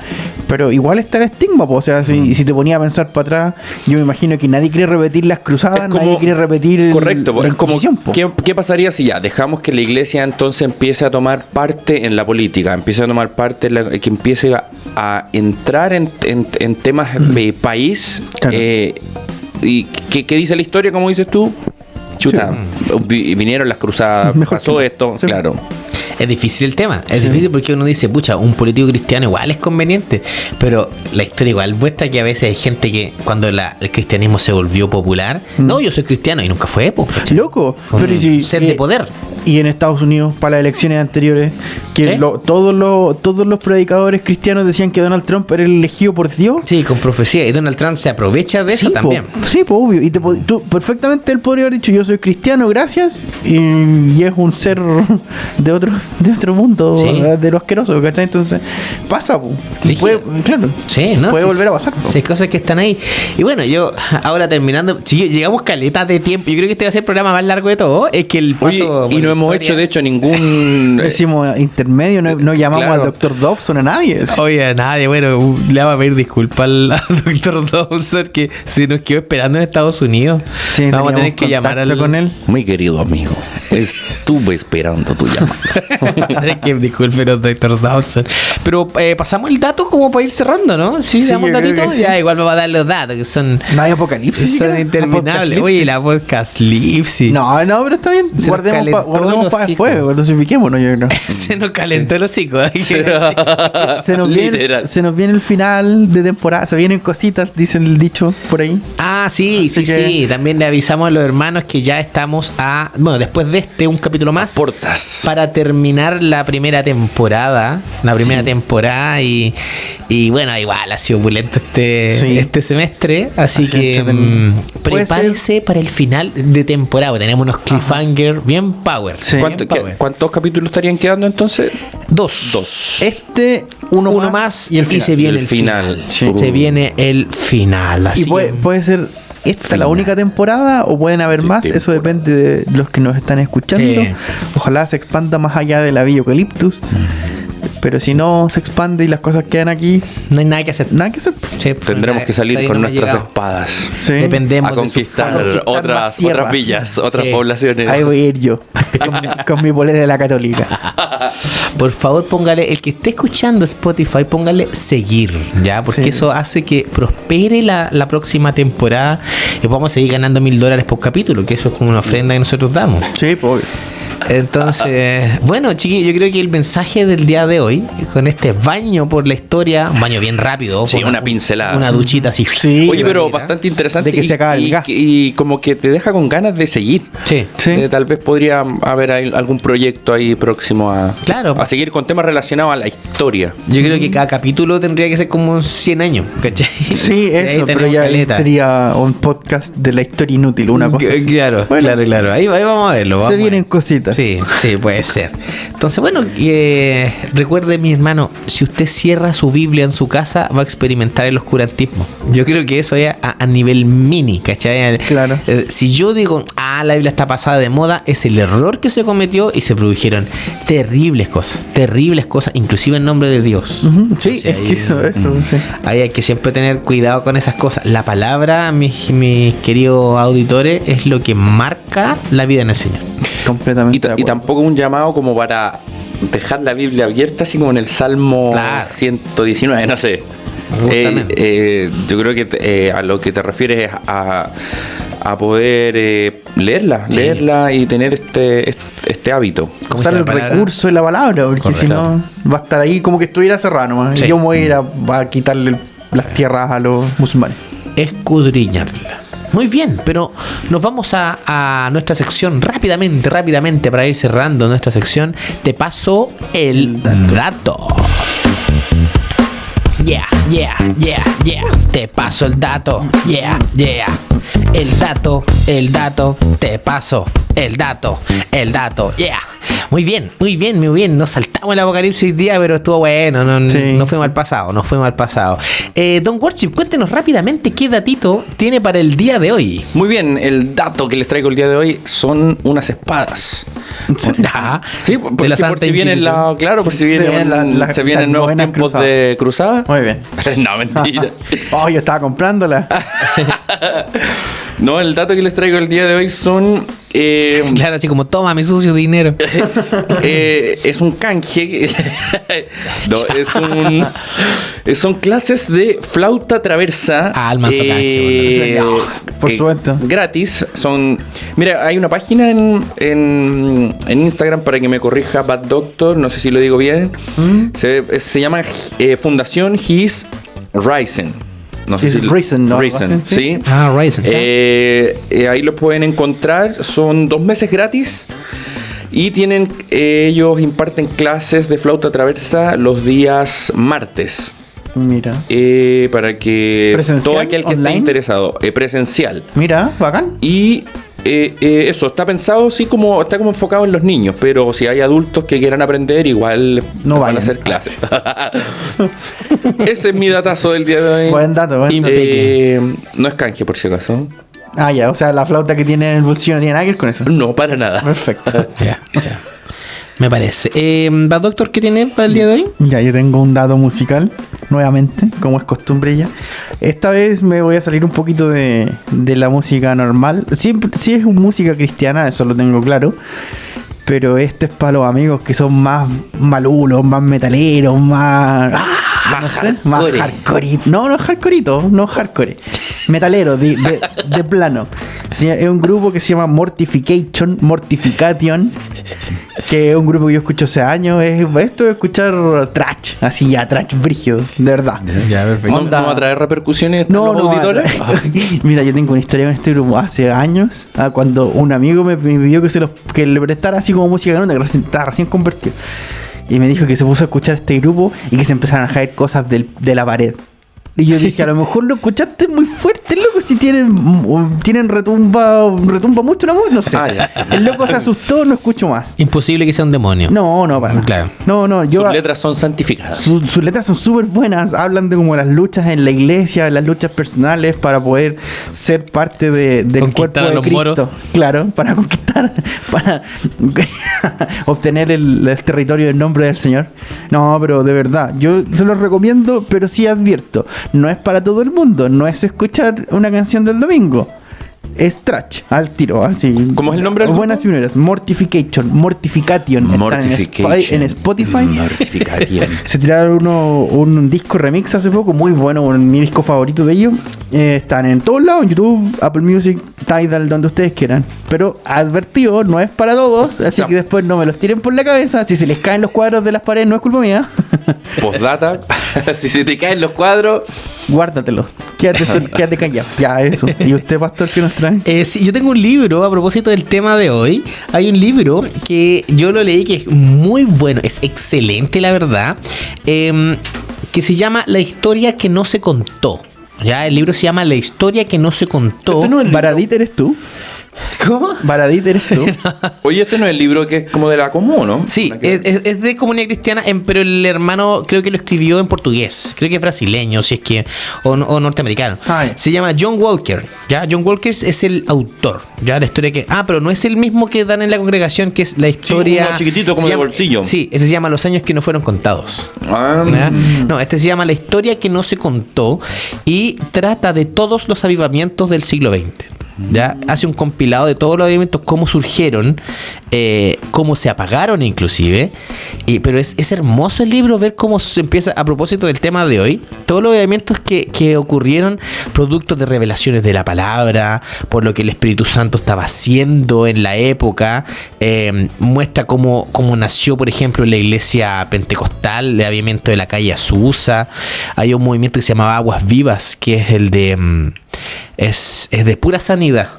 Pero igual está el estigma, o sea, si te ponía a pensar para atrás, yo me imagino que nadie quiere repetir las cruzadas, nadie quiere repetir correcto, la Inquisición. ¿Qué pasaría si ya dejamos que la iglesia entonces empiece a tomar parte en la política, empiece a tomar parte que empiece a entrar en temas de país? Claro. ¿Y qué dice la historia, como dices tú? Chuta, vinieron las cruzadas, pasó esto, claro. Es difícil el tema, es difícil porque uno dice, pucha, un político cristiano igual es conveniente, pero la historia igual muestra que a veces hay gente que cuando el cristianismo se volvió popular, no, yo soy cristiano, y nunca fue, loco, pero ser de poder. Y en Estados Unidos, para las elecciones anteriores, que todos los predicadores cristianos decían que Donald Trump era el elegido por Dios. Sí, con profecía, y Donald Trump se aprovecha de eso también. Obvio, y tú perfectamente él podría haber dicho, yo soy cristiano, gracias, y es un ser de otro mundo, de lo asqueroso, ¿cachai? Entonces pasa, puede volver a pasar. Sí, cosas que están ahí. Y bueno, yo ahora terminando, llegamos caleta de tiempo. Yo creo que este va a ser el programa más largo de todo. Es que el paso. Y no hemos hecho de hecho ningún decimos intermedio, no llamamos al Dr. Dobson, a nadie. Oye, a nadie. Bueno, le vamos a pedir disculpas al Dr. Dobson, que se nos quedó esperando en Estados Unidos. Sí, vamos a tener que llamar con él. Muy querido amigo, estuve esperando tu llamada. Que disculpen, Dr. Dawson. Pero pasamos el dato como para ir cerrando, ¿no? Sí, damos datitos. Ya, igual me va a dar los datos que son. No hay apocalipsis. Son interminables. Oye, la podcastlipsis. No, pero está bien. Guardemos para después. Dosifiquémonos, yo creo. Se nos calentó el hocico. Se nos viene el final de temporada. Se vienen cositas, dicen el dicho por ahí. Ah, sí. También le avisamos a los hermanos que ya estamos después de un capítulo más. Portas. Para terminar la primera temporada. Y bueno, igual ha sido opulento este semestre. Así que prepárese para el final de temporada. Tenemos unos cliffhanger bien power. Sí. ¿Cuántos capítulos estarían quedando entonces? Dos. Uno más y se viene el final. Se viene el final. Así y puede ser esta la única temporada o pueden haber más. Eso depende de los que nos están escuchando. Ojalá se expanda más allá de la Villa Eucaliptus. Pero si no se expande y las cosas quedan aquí, no hay nada que hacer. Sí, tendremos que salir con nuestras espadas. Sí. Dependemos a conquistar otras villas, otras poblaciones. Ahí voy a ir yo con mi polera de la Católica. Por favor, póngale, el que esté escuchando Spotify, póngale seguir, ¿ya? Porque eso hace que prospere la próxima temporada y podamos seguir ganando $1,000 por capítulo, que eso es como una ofrenda que nosotros damos. Sí, pues. Entonces, bueno, chiquillos, yo creo que el mensaje del día de hoy, con este baño por la historia, un baño bien rápido. Sí, una pincelada. Una duchita así. Sí. Oye, pero bastante interesante. De que se acaba el gas. Y como que te deja con ganas de seguir. Sí. Sí. Tal vez podría haber algún proyecto ahí próximo a seguir con temas relacionados a la historia. Yo creo que cada capítulo tendría que ser como 100 años, ¿cachai? Sí, Y ahí eso, pero tenemos ya caleta. sería un podcast de la historia inútil, una cosa así. Claro, Bueno, claro. Ahí vamos a verlo. Se vamos a vienen ver. cositas. Sí, puede ser. Entonces, bueno, recuerde, mi hermano, si usted cierra su Biblia en su casa, va a experimentar el oscurantismo. Yo creo que eso es a nivel mini, ¿cachai? Claro. Si yo digo, la Biblia está pasada de moda, es el error que se cometió y se produjeron terribles cosas, inclusive en nombre de Dios. Ujú, sí, Entonces, es que eso, sí. Ahí hay que siempre tener cuidado con esas cosas. La palabra, mis queridos auditores, es lo que marca la vida en el Señor. Completamente. de Y acuerdo. tampoco un llamado como para dejar la Biblia abierta, así como en el Salmo Claro. 119, no sé. Yo creo que a lo que te refieres es a poder leerla y tener este hábito. ¿Cómo Usar se el llama la palabra? recurso de la palabra, porque Correcto. si no va a estar ahí como que estuviera cerrado nomás. Sí. Y yo me voy a ir a quitarle las tierras a los musulmanes. Escudriñarla. Muy bien, pero nos vamos a nuestra sección rápidamente para ir cerrando nuestra sección. Te paso el dato. Yeah. Te paso el dato. Yeah. El dato. Te paso el dato. Yeah. Muy bien. Nos saltamos el apocalipsis hoy día, pero estuvo bueno. No fue mal pasado. Don Worship, cuéntenos rápidamente qué datito tiene para el día de hoy. Muy bien, el dato que les traigo el día de hoy son unas espadas. Sí, porque de la por Santa si vienen Inquisición. por si vienen las nuevos novenas tiempos cruzadas. de cruzada. Muy bien. No, mentira. Oh, yo estaba comprándola. No, el dato que les traigo el día de hoy son Claro, así como toma mi sucio dinero. es un canje. No, son clases de flauta traversa. Ah, el manso canje, bueno. Por supuesto. Gratis. Mira, hay una página en Instagram para que me corrija Bad Doctor, no sé si lo digo bien. Se llama Fundación His Rising. No sé His Risen, ¿no? Risen, sí. Ryzen. Ahí lo pueden encontrar. Son 2 meses gratis. Y ellos imparten clases de flauta traversa los días martes. Mira. Para que ¿Presencial? todo aquel que esté ¿Online? interesado, presencial. Mira, bacán. Y eso está pensado, está como enfocado en los niños, pero si hay adultos que quieran aprender, igual No van vayan. a hacer clases. Ese es mi datazo del día de hoy. Buen dato, buen dato. No es canje, por si acaso. Ya, o sea, la flauta que tiene en el bolsillo no tiene nada que ver con eso. No, para nada. Perfecto. Ya. Me parece. ¿Va, doctor, qué tiene para el día de hoy? Ya, yo tengo un dato musical, nuevamente, como es costumbre ya. Esta vez me voy a salir un poquito de la música normal. Siempre, sí es música cristiana, eso lo tengo claro. Pero este es para los amigos que son más malulos, más metaleros, más hardcore. No hardcore. Metalero, de plano. Sí, es un grupo que se llama Mortification, que es un grupo que yo escucho hace años. Esto es escuchar trash, así ya, trash brígido, de verdad. Ya, perfecto. ¿No va a traer repercusiones a los auditores? Mira, yo tengo una historia con este grupo hace años, cuando un amigo me pidió que le prestara así como música canónica, que estaba recién convertido. Y me dijo que se puso a escuchar este grupo y que se empezaron a caer cosas de la pared. Y yo dije, a lo mejor lo escuchaste muy fuerte, loco, si tienen retumba mucho la música, no sé. El loco se asustó, no escucho más. Imposible que sea un demonio. No, para nada. Claro. No, yo... Sus letras son santificadas. Sus letras son súper buenas, hablan de como las luchas en la iglesia, las luchas personales para poder ser parte del cuerpo Conquistar a de los Cristo. moros. Claro, para conquistar, para obtener el territorio del nombre del Señor. No, pero de verdad, yo se los recomiendo, pero sí advierto, no es para todo el mundo, no es escuchar una canción del domingo. Es trash, al tiro, así. ¿Cómo es el nombre del Buenas grupo? primeras. Mortification. Están en Spotify. Mortification. Se tiraron un disco remix hace poco, muy bueno, mi disco favorito de ellos. Están en todos lados, en YouTube, Apple Music, Tidal, donde ustedes quieran. Pero advertido, no es para todos, así que después no me los tiren por la cabeza. Si se les caen los cuadros de las paredes, no es culpa mía. Postdata, si se te caen los cuadros, guárdatelos. Quédate callado. Ya, eso. ¿Y usted, pastor, qué nos trae? Sí, yo tengo un libro a propósito del tema de hoy. Hay un libro que yo lo leí que es muy bueno, es excelente, la verdad. Que se llama La historia que no se contó. Ya, el libro se llama La historia que no se contó. ¿Este no es Baradit eres tú? ¿Cómo? Baradit eres tú. Oye, este no es el libro que es como de la común, ¿no? Sí, es de comunidad cristiana, pero el hermano creo que lo escribió en portugués. Creo que es brasileño, si es que o norteamericano. Se llama John Walker. Ya, John Walker es el autor. Ya, la historia que pero no es el mismo que dan en la congregación, que es la historia. Sí, uno chiquitito como de bolsillo. Sí, ese se llama Los años que no fueron contados. Ah. No, este se llama La historia que no se contó y trata de todos los avivamientos del siglo XX. Ya hace un compilado de todos los avivamientos, cómo surgieron, cómo se apagaron inclusive, pero es hermoso el libro ver cómo se empieza, a propósito del tema de hoy, todos los avivamientos que ocurrieron producto de revelaciones de la palabra, por lo que el Espíritu Santo estaba haciendo en la época. Muestra cómo nació, por ejemplo, en la iglesia pentecostal, el avivamiento de la calle Azusa. Hay un movimiento que se llamaba Aguas Vivas, que es el de... Es de pura sanidad,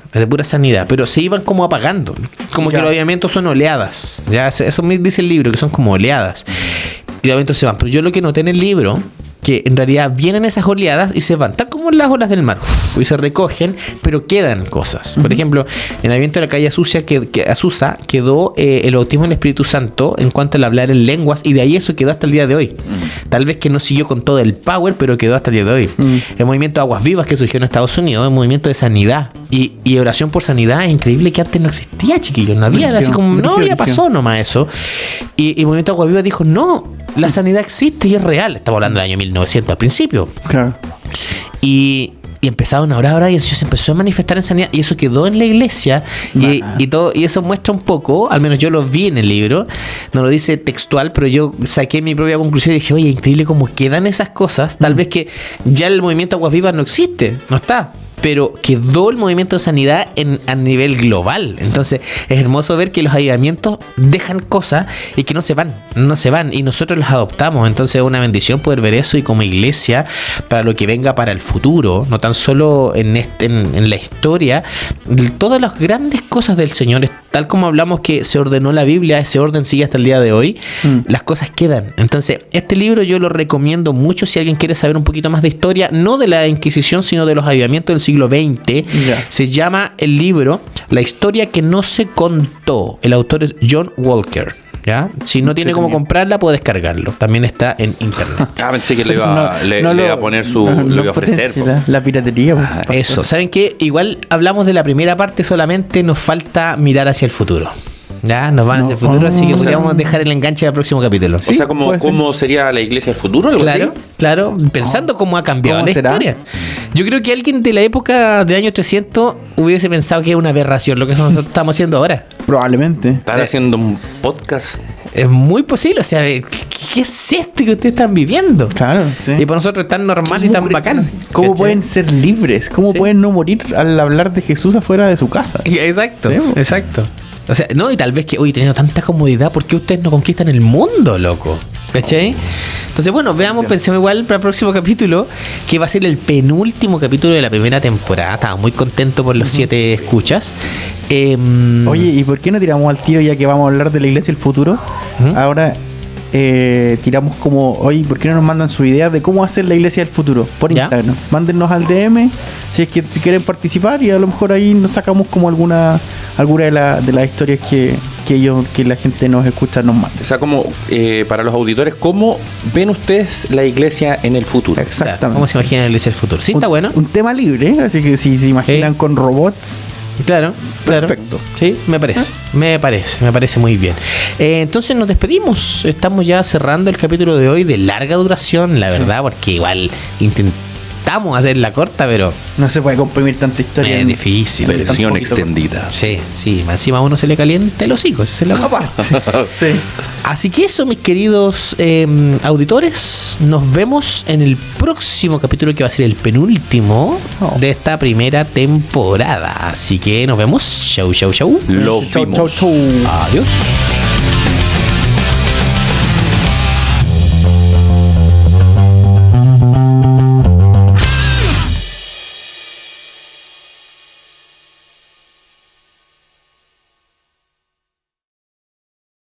pero se iban como apagando, como que los avivamientos son oleadas, ya eso me dice el libro, que son como oleadas, y los avivamientos se van, pero yo lo que noté en el libro, que en realidad vienen esas oleadas y se van, tal como las olas del mar, y se recogen, pero quedan cosas. Por ejemplo, en el avivamiento de la calle Azusa quedó el bautismo en el Espíritu Santo en cuanto al hablar en lenguas, y de ahí eso quedó hasta el día de hoy. Tal vez que no siguió con todo el power, pero quedó hasta el día de hoy. El movimiento de Aguas Vivas que surgió en Estados Unidos, el movimiento de sanidad y oración por sanidad, es increíble que antes no existía, chiquillos, no había, así como, no, ya pasó nomás eso. Y el movimiento de Aguas Vivas dijo, no, la sanidad existe y es real. Estamos hablando del año 1900 al principio. Claro. Y empezaron a orar y eso se empezó a manifestar en sanidad y eso quedó en la iglesia y todo, y eso muestra un poco, al menos yo lo vi en el libro, no lo dice textual, pero yo saqué mi propia conclusión y dije, oye, increíble cómo quedan esas cosas. Tal vez que ya el movimiento Aguas Vivas no existe, no está, pero quedó el movimiento de sanidad a nivel global. Entonces es hermoso ver que los avivamientos dejan cosas y que no se van, y nosotros las adoptamos. Entonces es una bendición poder ver eso, y como iglesia, para lo que venga para el futuro, no tan solo en la historia, todas las grandes cosas del Señor, tal como hablamos que se ordenó la Biblia, ese orden sigue hasta el día de hoy, las cosas quedan. Entonces este libro yo lo recomiendo mucho si alguien quiere saber un poquito más de historia, no de la Inquisición, sino de los avivamientos del siglo XX. Se llama el libro La historia que no se contó. El autor es John Walker. ¿Ya? Si no tiene cómo comprarla, puede descargarlo. También está en internet. Pensé que le iba a poner le iba a ofrecer. La piratería. Eso. ¿Saben qué? Igual hablamos de la primera parte, solamente nos falta mirar hacia el futuro. Ya, nos van hacia el futuro, así que podríamos dejar el enganche al próximo capítulo. ¿Sí? O sea, ¿cómo sería la iglesia del futuro? ¿Algo así? Claro, pensando cómo ha cambiado la historia. Yo creo que alguien de la época de años 300 hubiese pensado que es una aberración lo que nosotros estamos haciendo ahora. Probablemente. Están haciendo un podcast. Es muy posible, o sea, ¿qué es esto que ustedes están viviendo? Claro, sí. Y para nosotros es tan normal y tan bacán. ¿Cómo pueden ser libres? ¿Cómo pueden no morir al hablar de Jesús afuera de su casa? Exacto, exacto. O sea, no, y tal vez que, oye, teniendo tanta comodidad, ¿por qué ustedes no conquistan el mundo, loco? ¿Cachai? Entonces, bueno, pensemos igual para el próximo capítulo, que va a ser el penúltimo capítulo de la primera temporada. Estaba muy contento por los 7 escuchas. Oye, ¿y por qué no tiramos al tiro, ya que vamos a hablar de la iglesia del futuro? Ahora tiramos como, oye, ¿por qué no nos mandan su idea de cómo hacer la iglesia del futuro? Por Instagram. Mándennos al DM si quieren participar, y a lo mejor ahí nos sacamos como alguna de las historias que la gente nos escucha nos manda. O sea, como para los auditores, ¿cómo ven ustedes la iglesia en el futuro? Exactamente. Claro, ¿cómo se imaginan la iglesia del futuro? Sí, está bueno. Un tema libre, así que si se imaginan con robots. Claro. Perfecto. Sí, me parece muy bien. Entonces nos despedimos. Estamos ya cerrando el capítulo de hoy, de larga duración, la verdad, porque igual intentamos hacerla corta, pero No se puede comprimir tanta historia. es difícil. en tan Versión poquito. extendida. Sí, encima a uno se le calienta el hocico, esa es la parte. Sí. Así que eso, mis queridos auditores, nos vemos en el próximo capítulo que va a ser el penúltimo de esta primera temporada. Así que nos vemos. Chau, chau, chau. Lo Chau, vimos. chau, chau. Adiós.